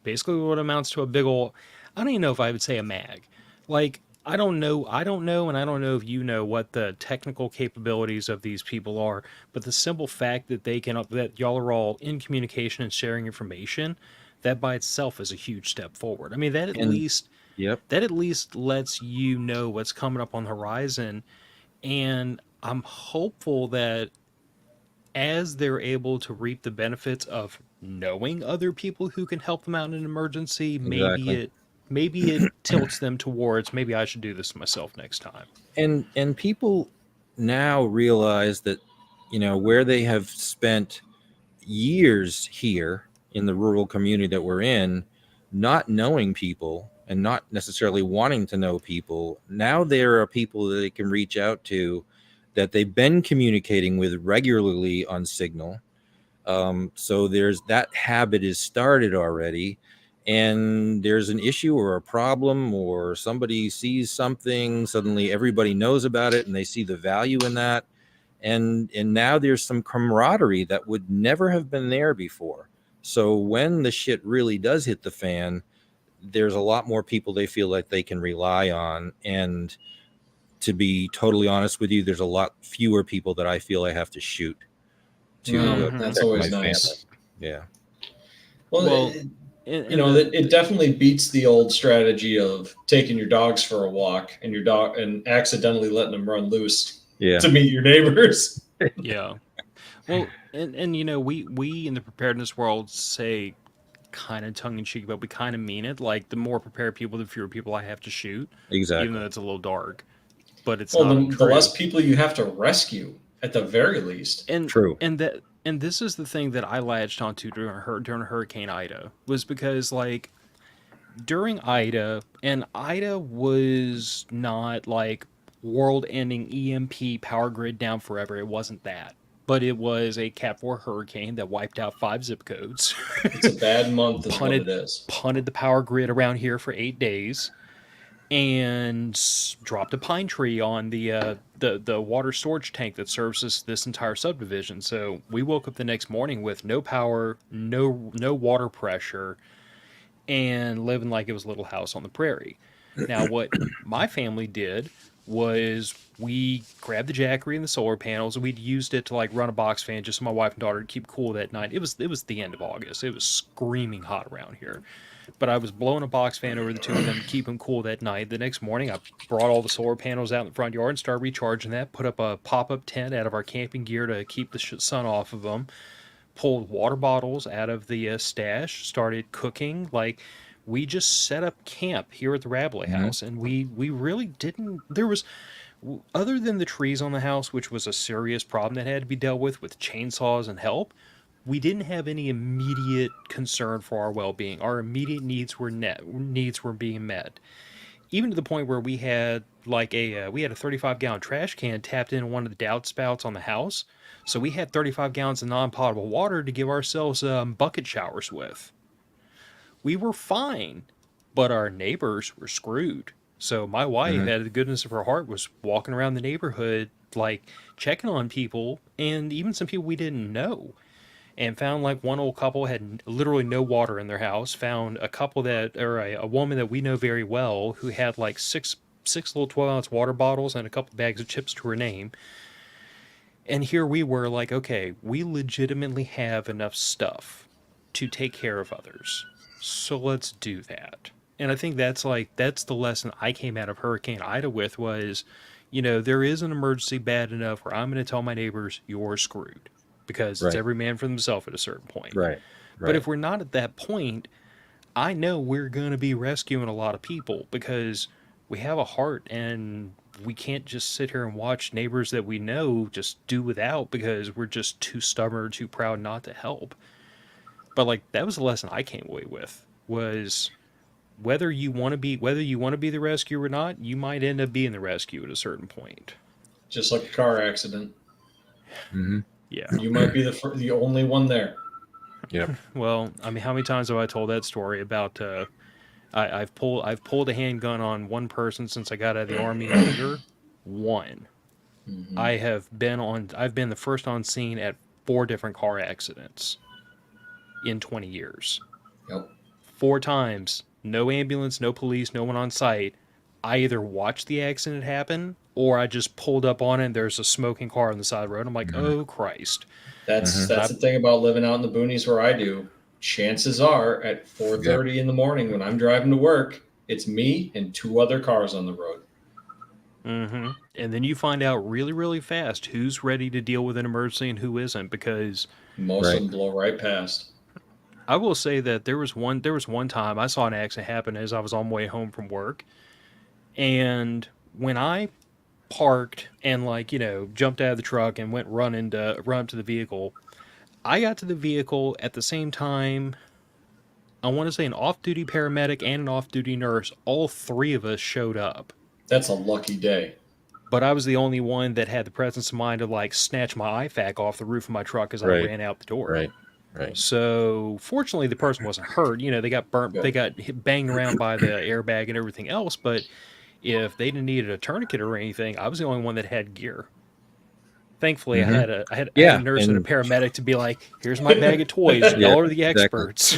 basically what amounts to a big old, I don't even know if I would say a mag. Like, I don't know, and I don't know if you know what the technical capabilities of these people are, but the simple fact that that y'all are all in communication and sharing information, that by itself is a huge step forward. I mean, that at least lets you know what's coming up on the horizon, and I'm hopeful that as they're able to reap the benefits of knowing other people who can help them out in an emergency, maybe it tilts them towards, maybe I should do this myself next time. And people now realize that, where they have spent years here in the rural community that we're in, not knowing people and not necessarily wanting to know people, now there are people that they can reach out to that they've been communicating with regularly on Signal. So there's that habit is started already, and there's an issue or a problem or somebody sees something, suddenly everybody knows about it and they see the value in that. And now there's some camaraderie that would never have been there before. So when the shit really does hit the fan, there's a lot more people they feel like they can rely on. And to be totally honest with you, there's a lot fewer people that I feel I have to shoot to that's protect always my nice. family. Yeah. Well, it definitely beats the old strategy of taking your dogs for a walk and your dog and accidentally letting them run loose to meet your neighbors. Yeah. Well, and we in the preparedness world say, kind of tongue in cheek, but we kind of mean it. Like, the more prepared people, the fewer people I have to shoot. Exactly. Even though it's a little dark, but it's the less people you have to rescue at the very least. And true. And this is the thing that I latched onto during Hurricane Ida, was because, like, during Ida, and Ida was not like world-ending EMP power grid down forever. It wasn't that. but it was a Cat 4 hurricane that wiped out 5 zip codes. It's a bad month, is what it is. Punted the power grid around here for 8 days, and dropped a pine tree on the water storage tank that serves this entire subdivision. So we woke up the next morning with no power, no water pressure, and living like it was a little house on the prairie. Now, what my family did was we grabbed the Jackery and the solar panels, and we'd used it to like run a box fan just so my wife and daughter could keep cool that night. It was the end of August. It was screaming hot around here, but I was blowing a box fan over the two of them to keep them cool that night. The next morning, I brought all the solar panels out in the front yard and started recharging that. Put up a pop-up tent out of our camping gear to keep the sun off of them. Pulled water bottles out of the stash. Started cooking. Like, we just set up camp here at the Rabalais house, and we really didn't. There was, other than the trees on the house, which was a serious problem that had to be dealt with chainsaws and help, we didn't have any immediate concern for our well-being. Our immediate needs were being met, even to the point where we had like we had a 35-gallon trash can tapped into one of the downspouts on the house, so we had 35 gallons of non-potable water to give ourselves bucket showers with. We were fine, but our neighbors were screwed. So my wife, out of the goodness of her heart, was walking around the neighborhood, like checking on people, and even some people we didn't know, and found like one old couple had literally no water in their house. Found a couple a woman that we know very well who had like six little 12-ounce water bottles and a couple bags of chips to her name. And here we were like, okay, we legitimately have enough stuff to take care of others. So let's do that. And I think that's the lesson I came out of Hurricane Ida with was, there is an emergency bad enough where I'm going to tell my neighbors you're screwed, because it's every man for himself at a certain point. Right. But if we're not at that point, I know we're going to be rescuing a lot of people because we have a heart, and we can't just sit here and watch neighbors that we know just do without because we're just too stubborn or too proud not to help. But like, that was the lesson I came away with, was whether you want to be the rescuer or not, you might end up being the rescue at a certain point. Just like a car accident. Yeah. You might be the only one there. Yep. Well, I mean, how many times have I told that story about I've pulled a handgun on one person since I got out of the Army and younger. One. I've been the first on scene at 4 different car accidents in 20 years. Yep. 4 times, no ambulance, no police, no one on site. I either watched the accident happen or I just pulled up on it and there's a smoking car on the side of the road. I'm like, oh Christ. That's the thing about living out in the boonies where I do. Chances are at 4:30 in the morning when I'm driving to work, it's me and 2 other cars on the road. And then you find out really, really fast who's ready to deal with an emergency and who isn't, because most of them blow right past. I will say that there was one time I saw an accident happen as I was on my way home from work, and when I parked and jumped out of the truck and went run up to the vehicle, I got to the vehicle at the same time. I want to say an off-duty paramedic and an off-duty nurse, all 3 of us showed up. That's a lucky day. But I was the only one that had the presence of mind to snatch my IFAC off the roof of my truck as I ran out the door. Right. So fortunately, the person wasn't hurt. They got burnt. They got banged around by the airbag and everything else. But if they didn't need a tourniquet or anything, I was the only one that had gear. Thankfully, I had a nurse and a paramedic to be like, "Here's my bag of toys. Y'all are the experts.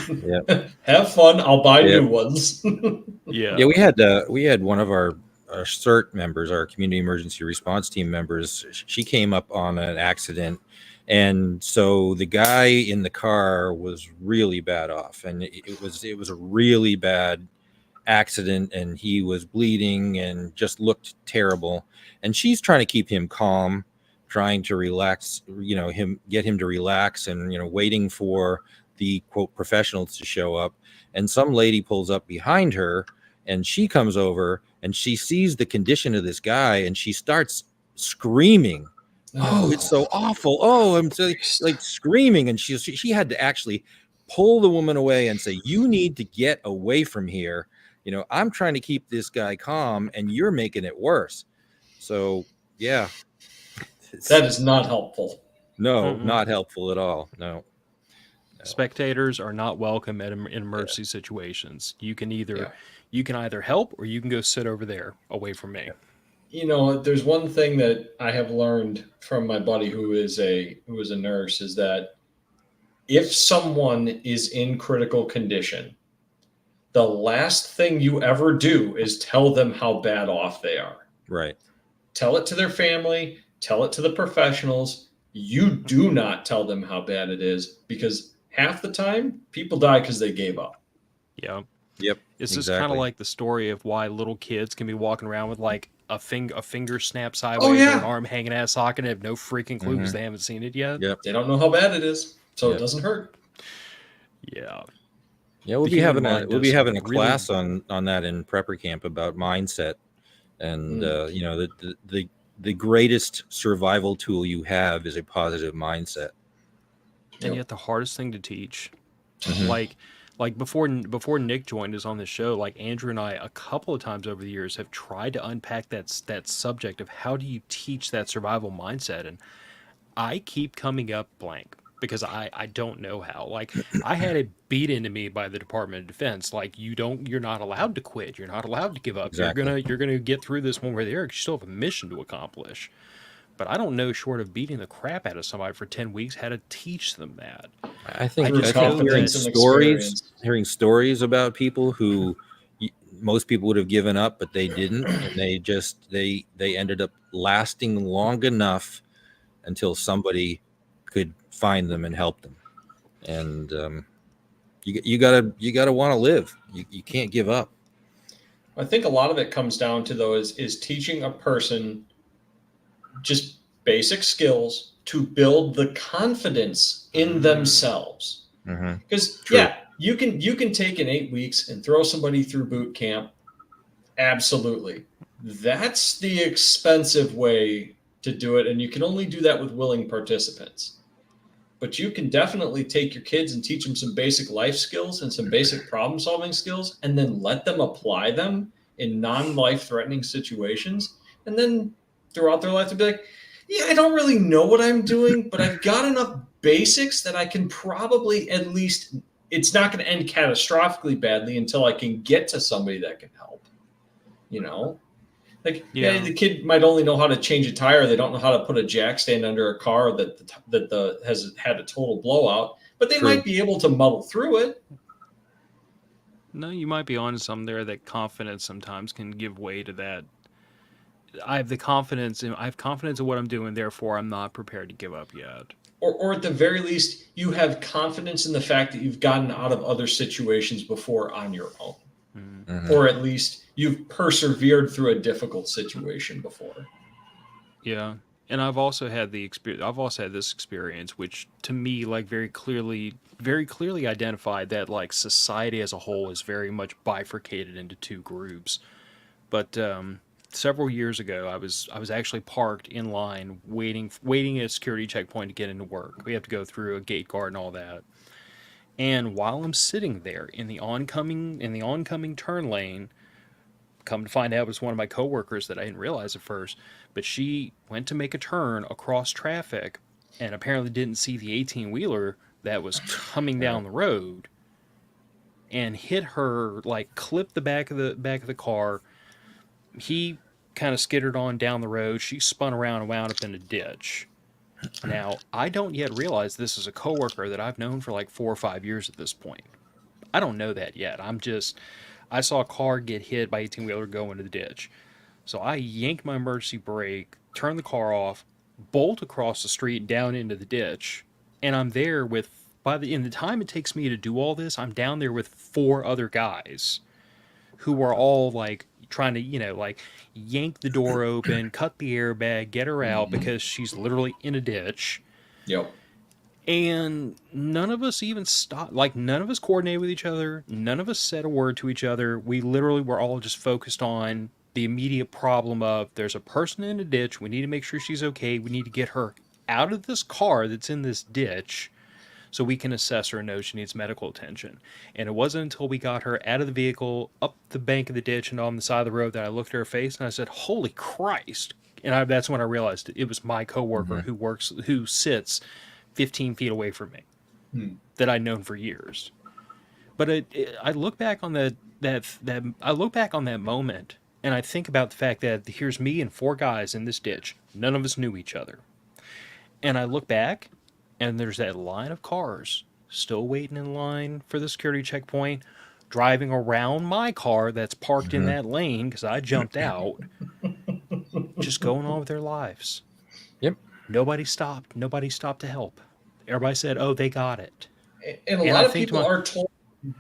Have fun. I'll buy new ones." Yeah. We had one of our CERT members, our community emergency response team members. She came up on an accident. And so the guy in the car was really bad off, and it was a really bad accident, and he was bleeding and just looked terrible. And she's trying to keep him calm, trying to relax, get him to relax, and waiting for the quote professionals to show up. And some lady pulls up behind her, and she comes over and she sees the condition of this guy, and she starts screaming. Oh, it's so awful. Oh, I'm so screaming. And she had to actually pull the woman away and say, you need to get away from here. I'm trying to keep this guy calm and you're making it worse. So, yeah. That is not helpful. No, Mm-mm. not helpful at all. No. Spectators are not welcome in emergency situations. Yeah. You can either help or you can go sit over there away from me. You know, there's one thing that I have learned from my buddy who is a nurse is that if someone is in critical condition, the last thing you ever do is tell them how bad off they are. Right. Tell it to their family, tell it to the professionals. You do not tell them how bad it is because half the time people die because they gave up. Yeah. Yep. It's just kind of Exactly. like the story of why little kids can be walking around with like a finger snapped Oh, sideways or an yeah. arm hanging out of socket and have no freaking clue because Mhm. they haven't seen it yet. Yep. They don't know how bad it is, so it Yep. doesn't hurt. Yeah. Yeah, we'll The be human having a mind we'll be does having a really- class on that in prepper camp about mindset, and you know, the greatest survival tool you have is a positive mindset. And yet the hardest thing to teach. Mhm. Like before Nick joined us on the show, like Andrew and I a couple of times over the years have tried to unpack that subject of how do you teach that survival mindset, and I keep coming up blank because I don't know how. Like I had it beat into me by the Department of Defense. Like you're not allowed to quit. You're not allowed to give up. Exactly. You're gonna get through this one way there. You still have a mission to accomplish. But I don't know, short of beating the crap out of somebody for 10 weeks, how to teach them that. I think Through I think confidence and experience. hearing stories about people who most people would have given up, but they didn't, and they ended up lasting long enough until somebody could find them and help them. And you gotta want to live. You can't give up. I think a lot of it comes down to though is teaching a person just basic skills to build the confidence in themselves. Mm-hmm. Because True. yeah, you can take in 8 weeks and throw somebody through boot camp. Absolutely. That's the expensive way to do it, and you can only do that with willing participants. But you can definitely take your kids and teach them some basic life skills and some basic problem solving skills, and then let them apply them in non life threatening situations. And then throughout their life, to be like, yeah, I don't really know what I'm doing, but I've got enough basics that I can probably at least, it's not going to end catastrophically badly until I can get to somebody that can help. You know? Like, yeah, the kid might only know how to change a tire. They don't know how to put a jack stand under a car that has had a total blowout, but they might be able to muddle through it. No, you might be on some there that confidence sometimes can give way to that. I have confidence in what I'm doing, therefore I'm not prepared to give up yet. Or at the very least, you have confidence in the fact that you've gotten out of other situations before on your own. Mm-hmm. Or at least you've persevered through a difficult situation before. Yeah. And I've also had this experience, which to me, like very clearly identified that like society as a whole is very much bifurcated into two groups. But several years ago, I was actually parked in line waiting at a security checkpoint to get into work. We have to go through a gate guard and all that. And while I'm sitting there in the oncoming turn lane, come to find out it was one of my coworkers that I didn't realize at first, but she went to make a turn across traffic and apparently didn't see the 18-wheeler that was coming down the road and hit her, like clipped the back of the car. He kind of skittered on down the road. She spun around and wound up in a ditch. Now, I don't yet realize this is a coworker that I've known for like 4 or 5 years at this point. I don't know that yet. I saw a car get hit by 18-wheeler go into the ditch. So I yanked my emergency brake, turned the car off, bolt across the street down into the ditch, and I'm there with, in the time it takes me to do all this, I'm down there with 4 other guys who were all like trying to, like yank the door open, cut the airbag, get her out because she's literally in a ditch. Yep. And none of us even stopped. Like, none of us coordinated with each other. None of us said a word to each other. We literally were all just focused on the immediate problem of there's a person in a ditch. We need to make sure she's okay. We need to get her out of this car that's in this ditch so we can assess her and know she needs medical attention. And it wasn't until we got her out of the vehicle, up the bank of the ditch, and on the side of the road that I looked at her face and I said, "Holy Christ!" And that's when I realized it was my coworker who sits 15 feet away from me that I'd known for years. But I look back on I look back on that moment, and I think about the fact that here's me and 4 guys in this ditch. None of us knew each other. And I look back, and there's that line of cars still waiting in line for the security checkpoint, driving around my car that's parked in that lane because I jumped out, just going on with their lives. Yep. Nobody stopped. Nobody stopped to help. Everybody said, "Oh, they got it." And a lot of people are told,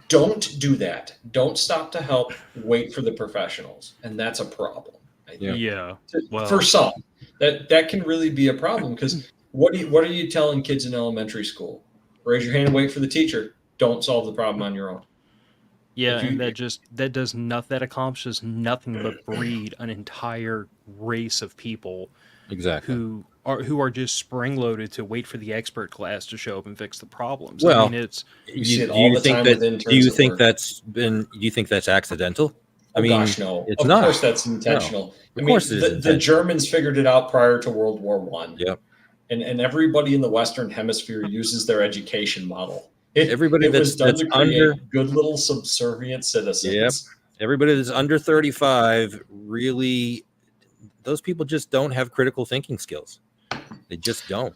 don't do that. Don't stop to help. Wait for the professionals. And that's a problem. Yeah. Well, for some, that can really be a problem, because what are you telling kids in elementary school? Raise your hand and wait for the teacher. Don't solve the problem on your own. Yeah, and that accomplishes nothing but breed an entire race of people exactly who are just spring loaded to wait for the expert class to show up and fix the problems. Well, I mean, it's you see it all the time with interns. Do you think that's accidental? I mean, gosh, no. It's of not. Course, that's intentional. No. Of course, the Germans figured it out prior to World War I. Yep. And everybody in the Western Hemisphere uses their education model. Everybody was done to create good little subservient citizens. Yep. Everybody that's under 35, really, those people just don't have critical thinking skills. They just don't.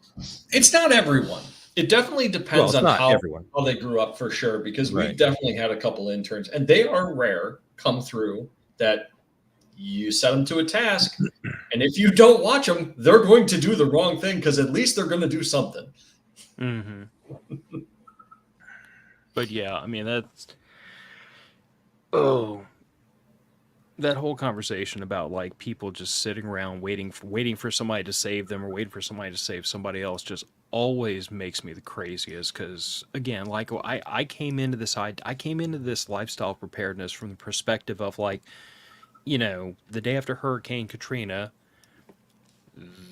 It's not everyone. It definitely depends on how they grew up, for sure, because we've definitely had a couple interns, and they are rare, come through, that you set them to a task, and if you don't watch them, they're going to do the wrong thing, because at least they're going to do something. Mm-hmm. But yeah, I mean, that whole conversation about like people just sitting around waiting for somebody to save them, or waiting for somebody to save somebody else, just always makes me the craziest. Because again, like I came into this lifestyle preparedness from the perspective of, like, you know, the day after Hurricane Katrina,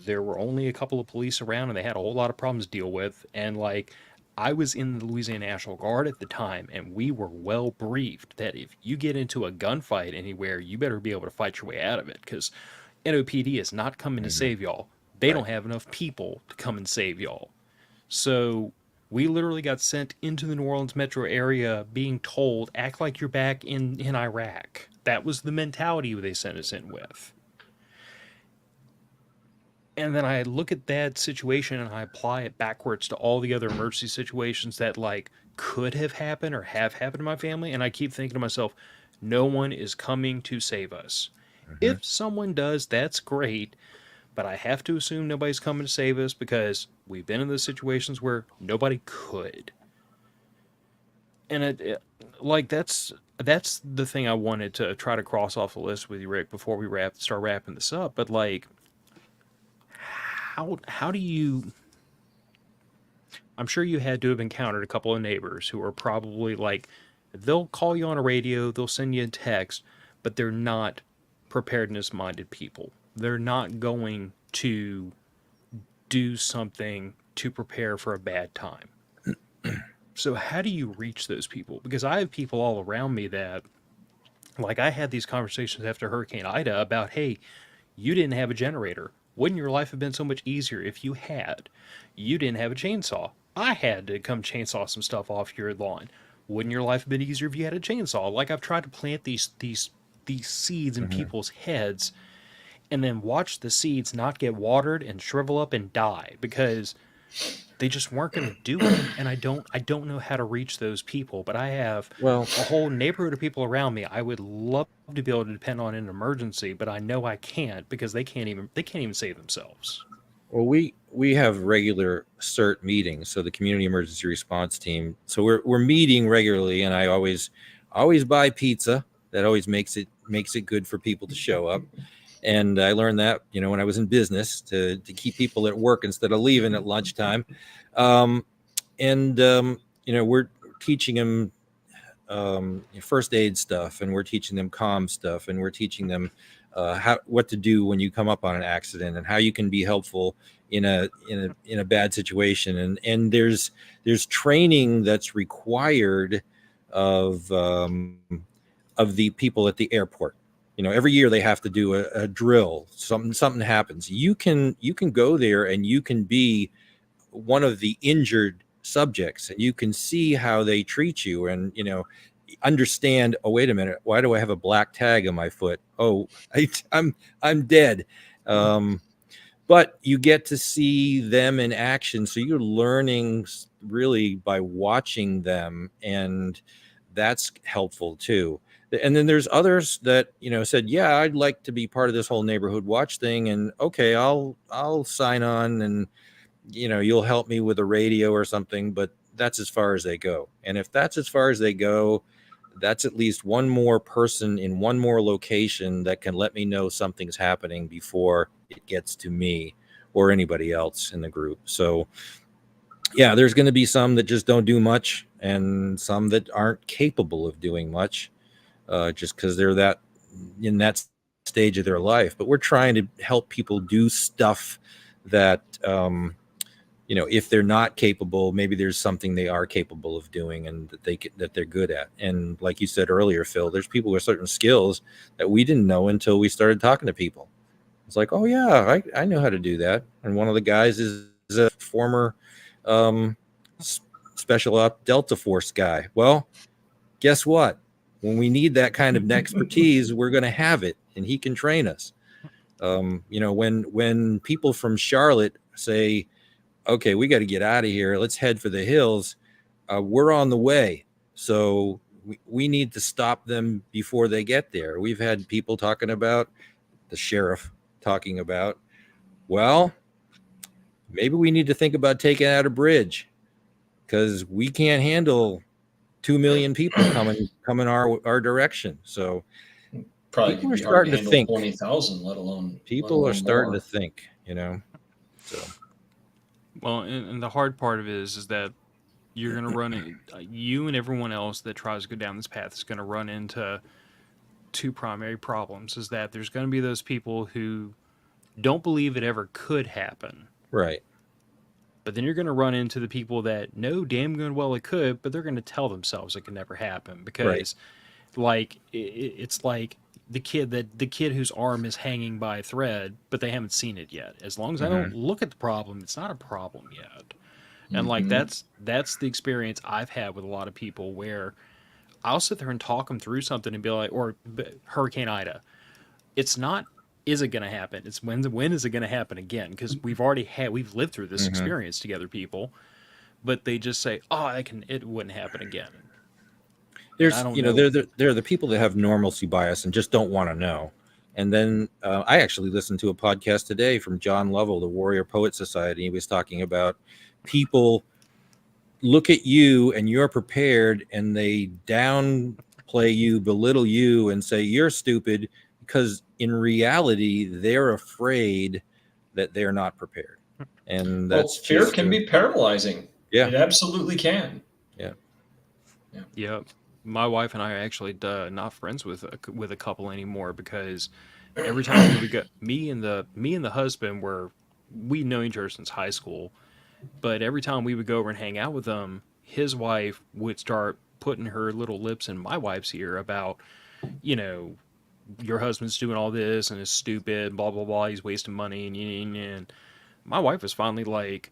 there were only a couple of police around and they had a whole lot of problems to deal with. And like, I was in the Louisiana National Guard at the time, and we were well briefed that if you get into a gunfight anywhere, you better be able to fight your way out of it, because NOPD is not coming to save y'all. They don't have enough people to come and save y'all. So we literally got sent into the New Orleans metro area being told, act like you're back in Iraq. That was the mentality they sent us in with. And then I look at that situation and I apply it backwards to all the other emergency situations that like could have happened or have happened to my family. And I keep thinking to myself, no one is coming to save us. Mm-hmm. If someone does, that's great. But I have to assume nobody's coming to save us, because we've been in those situations where nobody could. And that's the thing I wanted to try to cross off the list with you, Rick, before we start wrapping this up. But like, how do you... I'm sure you had to have encountered a couple of neighbors who are probably like, they'll call you on a radio, they'll send you a text, but they're not preparedness-minded people. They're not going to do something to prepare for a bad time. So how do you reach those people? Because I have people all around me that, like, I had these conversations after Hurricane Ida about, hey, you didn't have a generator. Wouldn't your life have been so much easier if you had? You didn't have a chainsaw. I had to come chainsaw some stuff off your lawn. Wouldn't your life have been easier if you had a chainsaw? Like, I've tried to plant these seeds in people's heads, and then watch the seeds not get watered and shrivel up and die because they just weren't going to do it. And I don't know how to reach those people, but I have a whole neighborhood of people around me I would love to be able to depend on in an emergency, but I know I can't, because they can't even save themselves. Well, we have regular CERT meetings, so the Community Emergency Response Team. So we're meeting regularly, and I always buy pizza. That always makes it good for people to show up. And I learned that, when I was in business, to keep people at work instead of leaving at lunchtime. We're teaching them first aid stuff, and we're teaching them comm stuff, and we're teaching them what to do when you come up on an accident, and how you can be helpful in a bad situation. And there's training that's required of the people at the airport. Every year they have to do a drill. Something happens. You can go there and you can be one of the injured subjects, and you can see how they treat you, and understand, oh, wait a minute, why do I have a black tag on my foot? Oh, I'm dead. But you get to see them in action, so you're learning really by watching them, and that's helpful too. And then there's others that said, yeah, I'd like to be part of this whole neighborhood watch thing, and okay, I'll sign on, and you'll help me with a radio or something, but that's as far as they go. And if that's as far as they go, that's at least one more person in one more location that can let me know something's happening before it gets to me or anybody else in the group. So yeah, there's going to be some that just don't do much, and some that aren't capable of doing much, just because they're in that stage of their life. But we're trying to help people do stuff that if they're not capable, maybe there's something they are capable of doing, and that they're good at. And like you said earlier, Phil, there's people with certain skills that we didn't know until we started talking to people. It's like, oh yeah, I know how to do that. And one of the guys is a former special op Delta Force guy. Well, guess what? When we need that kind of expertise, we're going to have it, and he can train us. When people from Charlotte say, okay, we got to get out of here, let's head for the hills, we're on the way. So we need to stop them before they get there. We've had people talking about, the sheriff talking about, well, maybe we need to think about taking out a bridge, because we can't handle 2 million people coming our direction. So probably people are starting to think. 20,000, let alone people are starting more. to think, so. Well, and the hard part of it is that you're going to run in, you and everyone else that tries to go down this path is going to run into two primary problems. Is that there's going to be those people who don't believe it ever could happen. Right. But then you're going to run into the people that know damn good well it could, but they're going to tell themselves it can never happen, because it's like the kid whose arm is hanging by a thread, but they haven't seen it yet. As long as I don't look at the problem, it's not a problem yet. And like that's the experience I've had with a lot of people, where I'll sit there and talk them through something and be like, or Hurricane Ida, it's not, is it going to happen? It's when is it going to happen again? Because we've lived through this experience together, people, but they just say, oh, it wouldn't happen again. There's, there are the people that have normalcy bias and just don't want to know. And then I actually listened to a podcast today from John Lovell, the Warrior Poet Society. He was talking about people look at you and you're prepared, and they downplay you, belittle you, and say you're stupid, because in reality, they're afraid that they're not prepared. And that's fear can be paralyzing. Yeah, it absolutely can. Yeah. My wife and I are actually not friends with a couple anymore, because every time we go, me and the husband we'd known each other since high school, but every time we would go over and hang out with them, his wife would start putting her little lips in my wife's ear about, your husband's doing all this and is stupid, blah blah blah, he's wasting money, and my wife was finally like,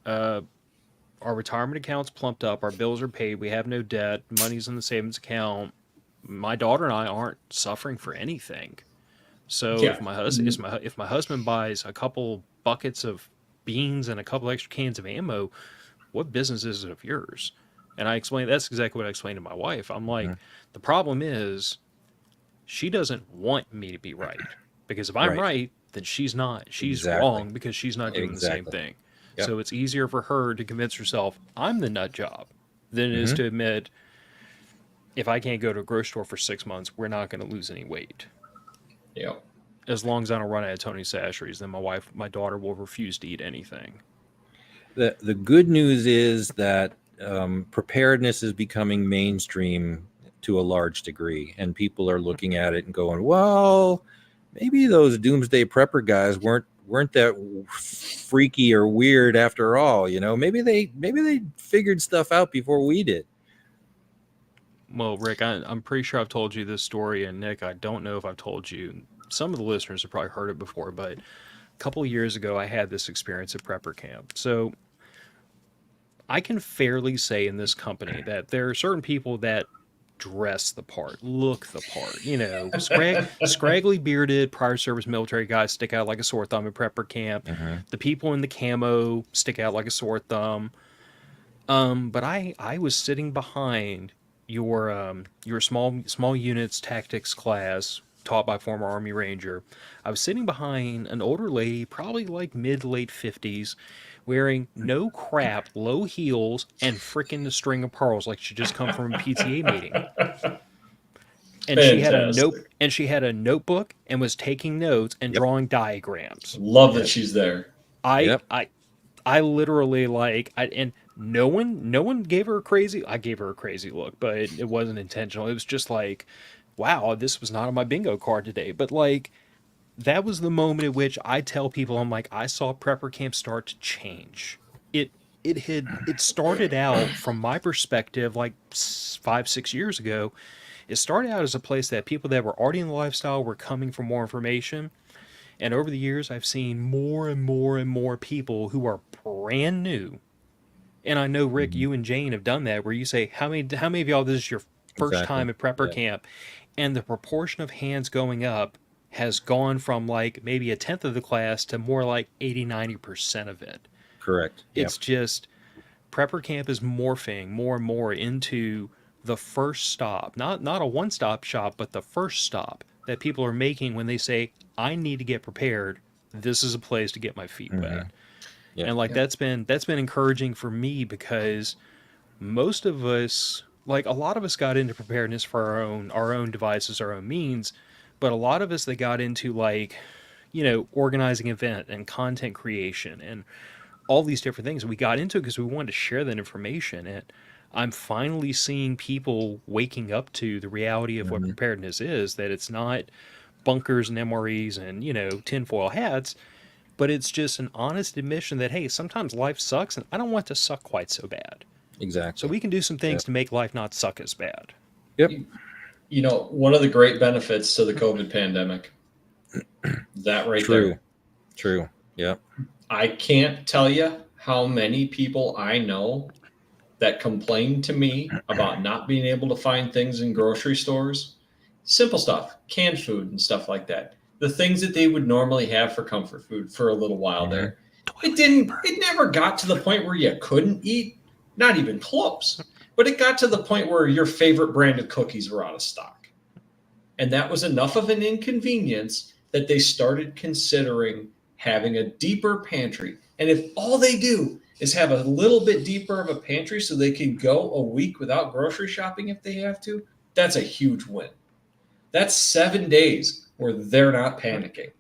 our retirement account's plumped up, our bills are paid, we have no debt, money's in the savings account, my daughter and I aren't suffering for anything. So if my husband buys a couple buckets of beans and a couple extra cans of ammo, what business is it of yours? And that's exactly what I explained to my wife. I'm like, the problem is she doesn't want me to be right, because if I'm right, then she's not. She's wrong because she's not doing the same thing. Yep. So it's easier for her to convince herself I'm the nut job than it is to admit, if I can't go to a grocery store for 6 months, we're not going to lose any weight. Yeah. As long as I don't run out of Tony Chachere's, then my daughter will refuse to eat anything. The good news is that preparedness is becoming mainstream to a large degree, and people are looking at it and going, well, maybe those doomsday prepper guys weren't that freaky or weird after all. You know, maybe they figured stuff out before we did. Well, Rick, I'm pretty sure I've told you this story, and Nick, I don't know if I've told you. Some of the listeners have probably heard it before, but a couple of years ago, I had this experience at prepper camp. So I can fairly say in this company that there are certain people that dress the part, look the part. You know, scraggly bearded prior service military guys stick out like a sore thumb at prepper camp. Mm-hmm. The people in the camo stick out like a sore thumb. But I was sitting behind your small units tactics class taught by former Army Ranger. I was sitting behind an older lady, probably like mid to late 50s, wearing no crap, low heels, and frickin' the string of pearls like she just come from a PTA meeting. And Fantastic. she had a notebook and was taking notes and drawing diagrams. Love that she's there. I literally and no one gave her a crazy. I gave her a crazy look, but it wasn't intentional. It was just like, wow, this was not on my bingo card today. But like, that was the moment at which I tell people, I'm like, I saw prepper camp start to change. It started out from my perspective like 5-6 years ago. It started out as a place that people that were already in the lifestyle were coming for more information. And over the years, I've seen more and more and more people who are brand new. And I know, Rick, you and Jane have done that, where you say, how many of y'all, this is your first time at prepper camp? And the proportion of hands going up has gone from like maybe a tenth of the class to more like 80-90% of it. Correct. It's just prepper camp is morphing more and more into the first stop, not a one-stop shop, but the first stop that people are making when they say, I need to get prepared. This is a place to get my feet wet. And like that's been encouraging for me, because most of us, like a lot of us got into preparedness for our own devices, our own means, but a lot of us that got into like, you know, organizing event and content creation and all these different things, we got into it because we wanted to share that information. And I'm finally seeing people waking up to the reality of what preparedness is, that it's not bunkers and MREs and, you know, tinfoil hats, but it's just an honest admission that, hey, sometimes life sucks and I don't want it to suck quite so bad. Exactly. So we can do some things to make life not suck as bad. Yep. You know, one of the great benefits to the COVID pandemic, that right there. True. Yep. I can't tell you how many people I know that complain to me about not being able to find things in grocery stores. Simple stuff, canned food and stuff like that. The things that they would normally have for comfort food for a little while there. It never got to the point where you couldn't eat, not even close. But it got to the point where your favorite brand of cookies were out of stock. And that was enough of an inconvenience that they started considering having a deeper pantry. And if all they do is have a little bit deeper of a pantry so they can go a week without grocery shopping if they have to, that's a huge win. That's 7 days where they're not panicking.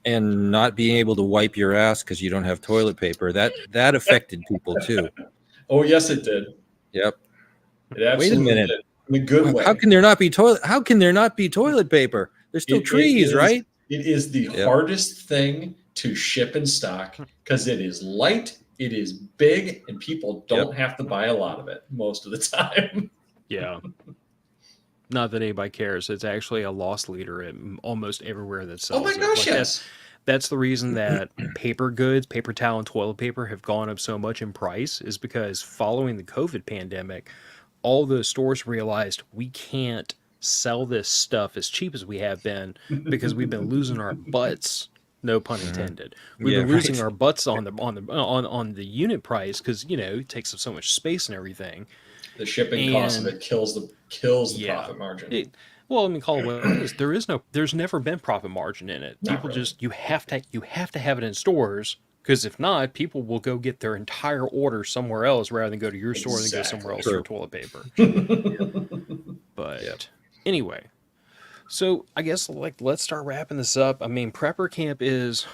And not being able to wipe your ass because you don't have toilet paper, that affected people too. Oh, yes, it did. Yep. It absolutely Wait a minute. did. In a good way. How can there not be toilet paper? There's still trees, right? It is the hardest thing to ship and stock because it is light, it is big, and people don't have to buy a lot of it most of the time. Yeah. Not that anybody cares. It's actually a loss leader at almost everywhere that sells. Oh my gosh, yes. That's the reason that paper goods, paper towel, and toilet paper have gone up so much in price, is because following the COVID pandemic, all the stores realized we can't sell this stuff as cheap as we have been because we've been losing our butts. No pun intended. We've been losing our butts on the unit price because, you know, it takes up so much space and everything. The shipping cost of it kills the profit margin. Well, I mean, call it what it is. There's never been profit margin in it. People just you have to have it in stores, because if not, people will go get their entire order somewhere else rather than go to your store and go somewhere else for toilet paper. But anyway, so I guess let's start wrapping this up. I mean, prepper camp is,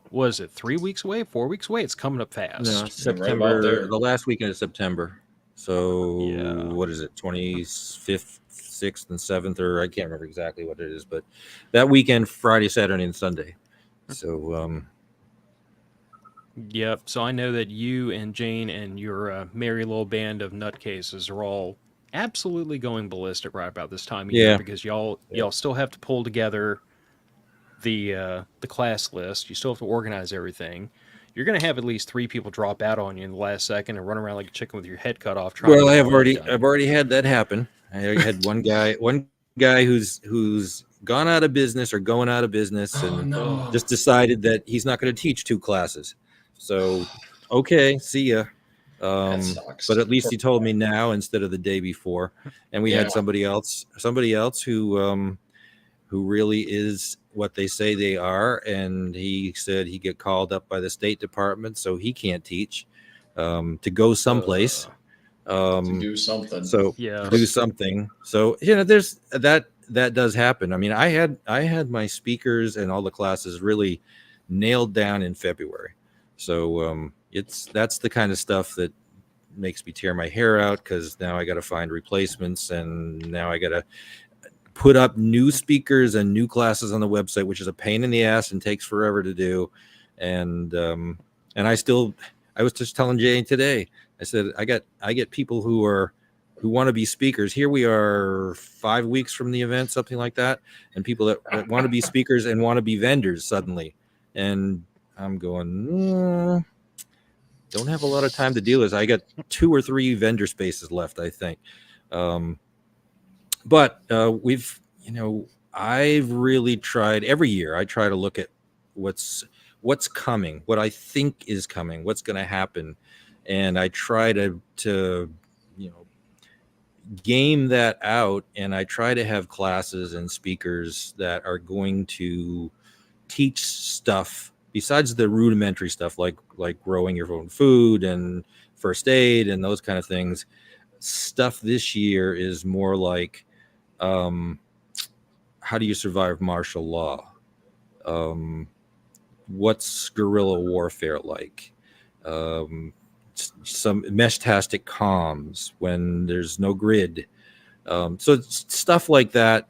was it 3 weeks away, 4 weeks away? It's coming up fast. No, September, the last weekend of September. So what is it? 25th, 6th and 7th, or I can't remember exactly what it is, but that weekend, Friday, Saturday, and Sunday. So Yep. So I know that you and Jane and your merry little band of nutcases are all absolutely going ballistic right about this time of year yeah, because y'all still have to pull together the class list. You still have to organize everything. You're gonna have at least 3 people drop out on you in the last second and run around like a chicken with your head cut off trying to well, get all that I've done. already had that happen. I had one guy who's gone out of business or going out of business, Oh and no. just decided that he's not going to teach 2 classes. So, okay, see ya. That sucks. But at least he told me now instead of the day before. And we had Yeah. somebody else who really is what they say they are, and he said he get called up by the State Department, so he can't teach, to go someplace. To do something. So Yeah. do something. So there's that does happen. I mean, I had my speakers and all the classes really nailed down in February. So that's the kind of stuff that makes me tear my hair out, because now I got to find replacements, and now I got to put up new speakers and new classes on the website, which is a pain in the ass and takes forever to do. And I was just telling Jay today, I said, I get people who want to be speakers. Here we are 5 weeks from the event, something like that. And people that want to be speakers and want to be vendors suddenly. And I'm going, don't have a lot of time to deal with this. I got 2 or 3 vendor spaces left, I think. But I've really tried every year. I try to look at what's coming, what I think is coming, what's going to happen. And I try to game that out. And I try to have classes and speakers that are going to teach stuff besides the rudimentary stuff, like growing your own food and first aid and those kind of things. Stuff this year is more like, how do you survive martial law? What's guerrilla warfare like? Some mesh-tastic comms when there's no grid. So it's stuff like that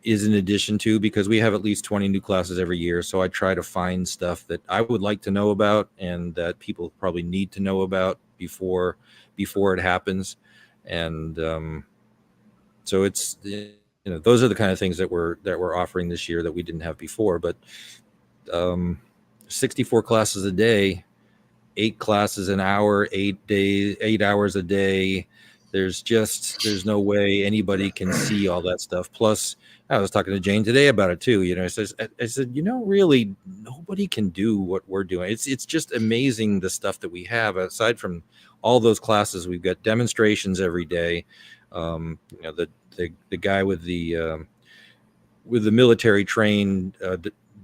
is in addition to, because we have at least 20 new classes every year. So I try to find stuff that I would like to know about and that people probably need to know about before it happens. And so it's, those are the kind of things that we're offering this year that we didn't have before. But 64 classes a day, 8 classes an hour, 8 hours a day. There's no way anybody can see all that stuff. Plus, I was talking to Jane today about it too. I said, really, nobody can do what we're doing. It's just amazing the stuff that we have. Aside from all those classes, we've got demonstrations every day. The guy with the military trained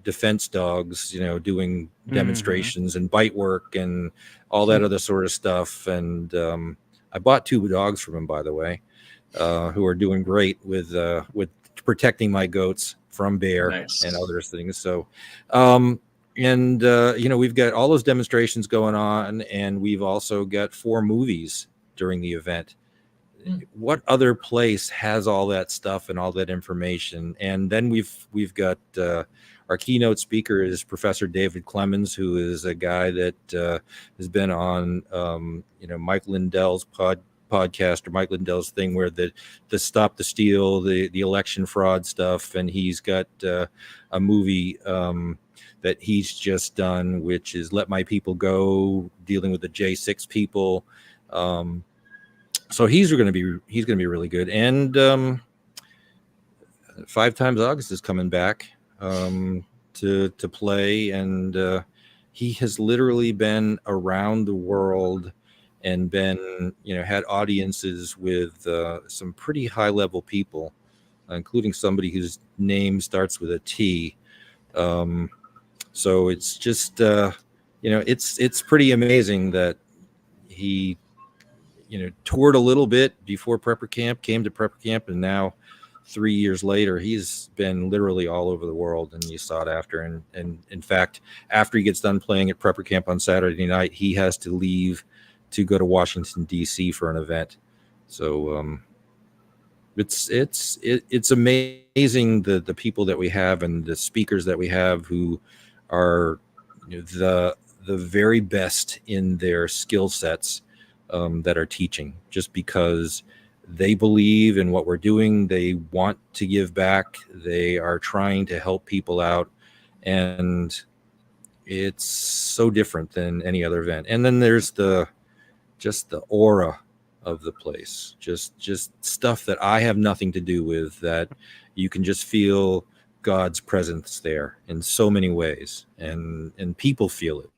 defense dogs, doing demonstrations and bite work and all that other sort of stuff. And I bought 2 dogs from him, by the way, who are doing great with protecting my goats from bear and other things. So, we've got all those demonstrations going on, and we've also got 4 movies during the event. What other place has all that stuff and all that information? And then we've got our keynote speaker is Professor David Clemens, who is a guy that has been on Mike Lindell's podcast, or Mike Lindell's thing, where the Stop the Steal, the election fraud stuff. And he's got a movie that he's just done, which is Let My People Go, dealing with the J6 people. So he's going to be really good. And 5 Times August is coming back to play, and he has literally been around the world and been had audiences with some pretty high level people, including somebody whose name starts with a T. So it's just it's pretty amazing that he toured a little bit before Prepper Camp, came to Prepper Camp, and now 3 years later, he's been literally all over the world and he's sought after. And in fact, after he gets done playing at Prepper Camp on Saturday night, he has to leave to go to Washington, D.C. for an event. So It's amazing the people that we have and the speakers that we have who are, the very best in their skill sets, that are teaching, just because they believe in what we're doing. They want to give back. They are trying to help people out, and it's so different than any other event. And then there's just the aura of the place, just stuff that I have nothing to do with, that you can just feel God's presence there in so many ways, and people feel it.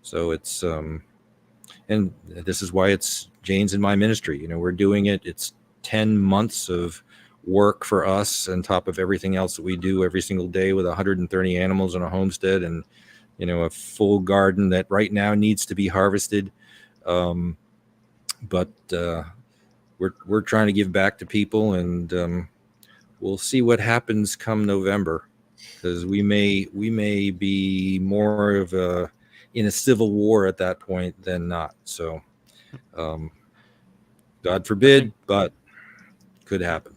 So it's and this is why it's Jane's in my ministry. We're doing it. It's 10 months of work for us on top of everything else that we do every single day, with 130 animals on a homestead, and a full garden that right now needs to be harvested. But we're trying to give back to people, and we'll see what happens come November, because we may be more of in a civil war at that point than not. So, God forbid, but could happen.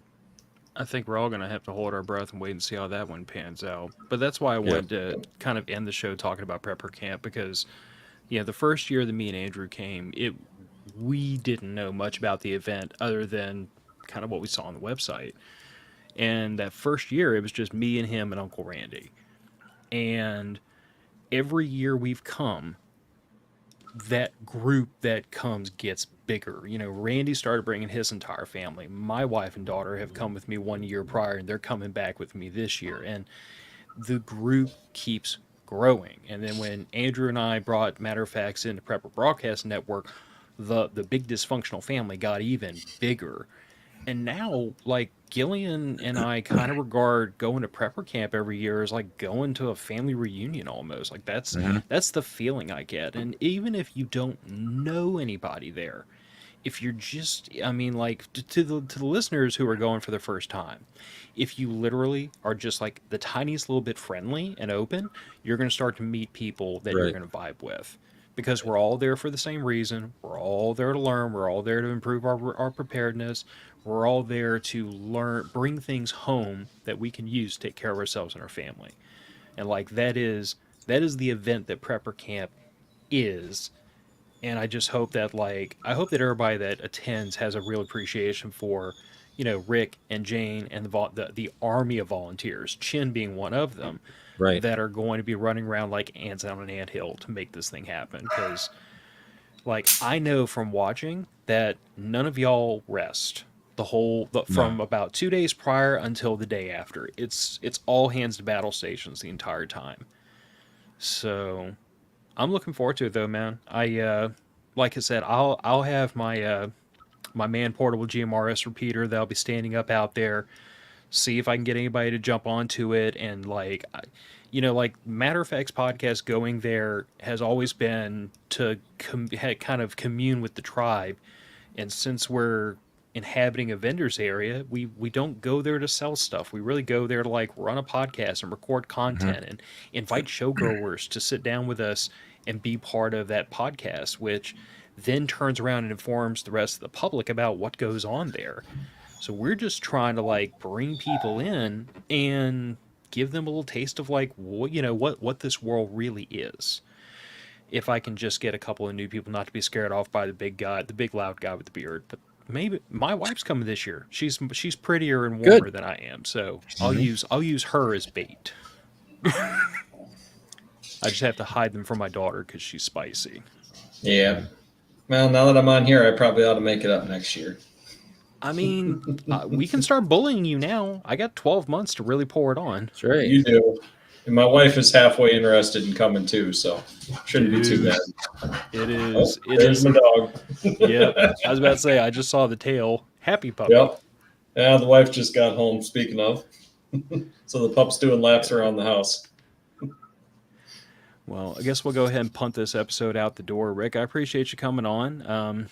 I think we're all going to have to hold our breath and wait and see how that one pans out. But that's why I wanted to kind of end the show talking about Prepper Camp, because the first year that me and Andrew came, we didn't know much about the event other than kind of what we saw on the website. And that first year, it was just me and him and Uncle Randy. And every year we've come, that group that comes gets bigger. Randy started bringing his entire family. My wife and daughter have come with me 1 year prior, and they're coming back with me this year. And the group keeps growing. And then when Andrew and I brought Matter of Facts into Prepper Broadcast Network, the big dysfunctional family got even bigger. And now, like, Gillian and I kind of regard going to Prepper Camp every year as like going to a family reunion almost. Like that's the feeling I get. And even if you don't know anybody there, if you're just, I mean, like to the listeners who are going for the first time, if you literally are just like the tiniest little bit friendly and open, you're going to start to meet people that you're going to vibe with. Because we're all there for the same reason. We're all there to learn. We're all there to improve our preparedness. We're all there to bring things home that we can use to take care of ourselves and our family. And like that is the event that Prepper Camp is. And I just hope that everybody that attends has a real appreciation for, Rick and Jane and the army of volunteers, Chin being one of them, Right. that are going to be running around like ants on an anthill to make this thing happen. Because, like, I know from watching that none of y'all rest from about 2 days prior until the day after. It's all hands to battle stations the entire time. So I'm looking forward to it though, man. Like I said, I'll have my my man portable GMRS repeater that'll be standing up out there. See if I can get anybody to jump onto it, and like Matter of Facts podcast going there has always been to kind of commune with the tribe. And since we're inhabiting a vendor's area, we don't go there to sell stuff. We really go there to like run a podcast and record content and invite showgoers to sit down with us and be part of that podcast, which then turns around and informs the rest of the public about what goes on there. So we're just trying to like bring people in and give them a little taste of like what this world really is. If I can just get a couple of new people not to be scared off by the big guy, the big loud guy with the beard. But maybe my wife's coming this year. She's prettier and warmer than I am, so I'll use her as bait. I just have to hide them from my daughter because she's spicy. Yeah. Well, now that I'm on here, I probably ought to make it up next year. I mean, we can start bullying you now. I got 12 months to really pour it on. That's right. You do. And my wife is halfway interested in coming too, so shouldn't be too bad. It is. Oh, there's my dog. Yeah, I was about to say, I just saw the tail. Happy puppy. Yep. Yeah, the wife just got home, speaking of. So the pup's doing laps around the house. Well, I guess we'll go ahead and punt this episode out the door. Rick, I appreciate you coming on.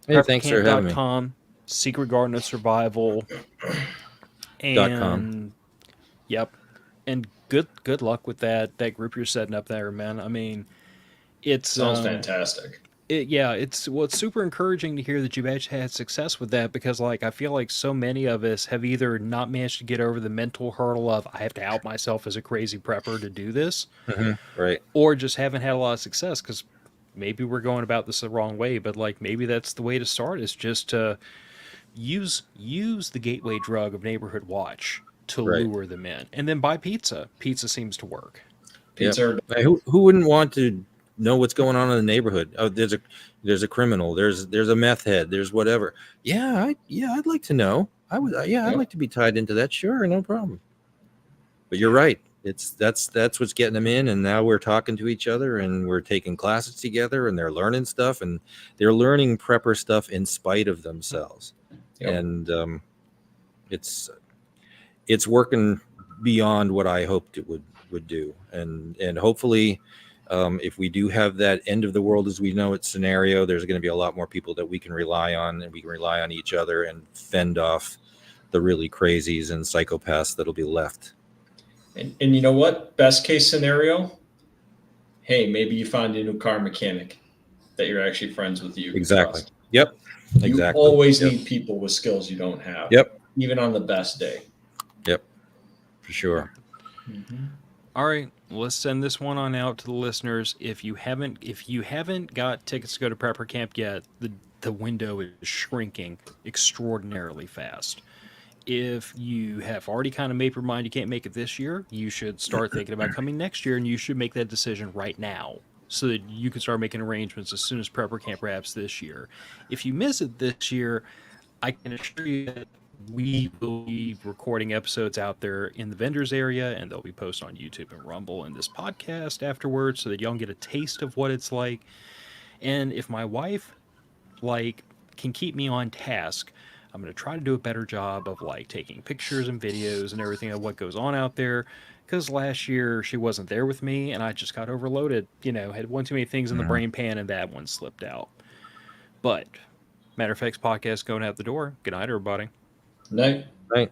Hey, thanks for having me. Secret Garden of Survival. And yep. And good luck with that group you're setting up there, man. I mean, it sounds fantastic. it's super encouraging to hear that you've actually had success with that, because like I feel like so many of us have either not managed to get over the mental hurdle of I have to out myself as a crazy prepper to do this, Right. or just haven't had a lot of success because maybe we're going about this the wrong way. But like maybe that's the way to start, is just to use the gateway drug of neighborhood watch to Right. lure them in, and then buy pizza. Pizza seems to work. Yep. Pizza. Hey, who wouldn't want to know what's going on in the neighborhood? Oh, there's a criminal. There's a meth head. There's whatever. I'd like to know. I'd Yep. like to be tied into that. Sure, no problem. But you're right. That's what's getting them in, and now we're talking to each other, and we're taking classes together, and they're learning stuff, and they're learning prepper stuff in spite of themselves. Yep. And it's working beyond what I hoped it would do, and hopefully, if we do have that end of the world as we know it scenario, there's going to be a lot more people that we can rely on, and we can rely on each other and fend off the really crazies and psychopaths that'll be left. And you know what? Best case scenario, hey, maybe you find a new car mechanic that you're actually friends with. You Exactly. trust. Yep. You Exactly. always Yep. need people with skills you don't have. Yep. Even on the best day. Yep. For sure. All right, let's send this one on out to the listeners. If you haven't got tickets to go to Prepper Camp yet, the window is shrinking extraordinarily fast. If you have already kind of made your mind you can't make it this year, you should start thinking about coming next year, and you should make that decision right now so that you can start making arrangements as soon as Prepper Camp wraps this year. If you miss it this year, I can assure you that we will be recording episodes out there in the vendors area, and they'll be posted on YouTube and Rumble and this podcast afterwards, so that y'all can get a taste of what it's like. And if my wife can keep me on task, I'm going to try to do a better job of taking pictures and videos and everything of what goes on out there, because last year she wasn't there with me and I just got overloaded, had one too many things in the brain pan, and that one slipped out. But Matter of Fact's podcast going out the door. Good night, everybody. Night. Right.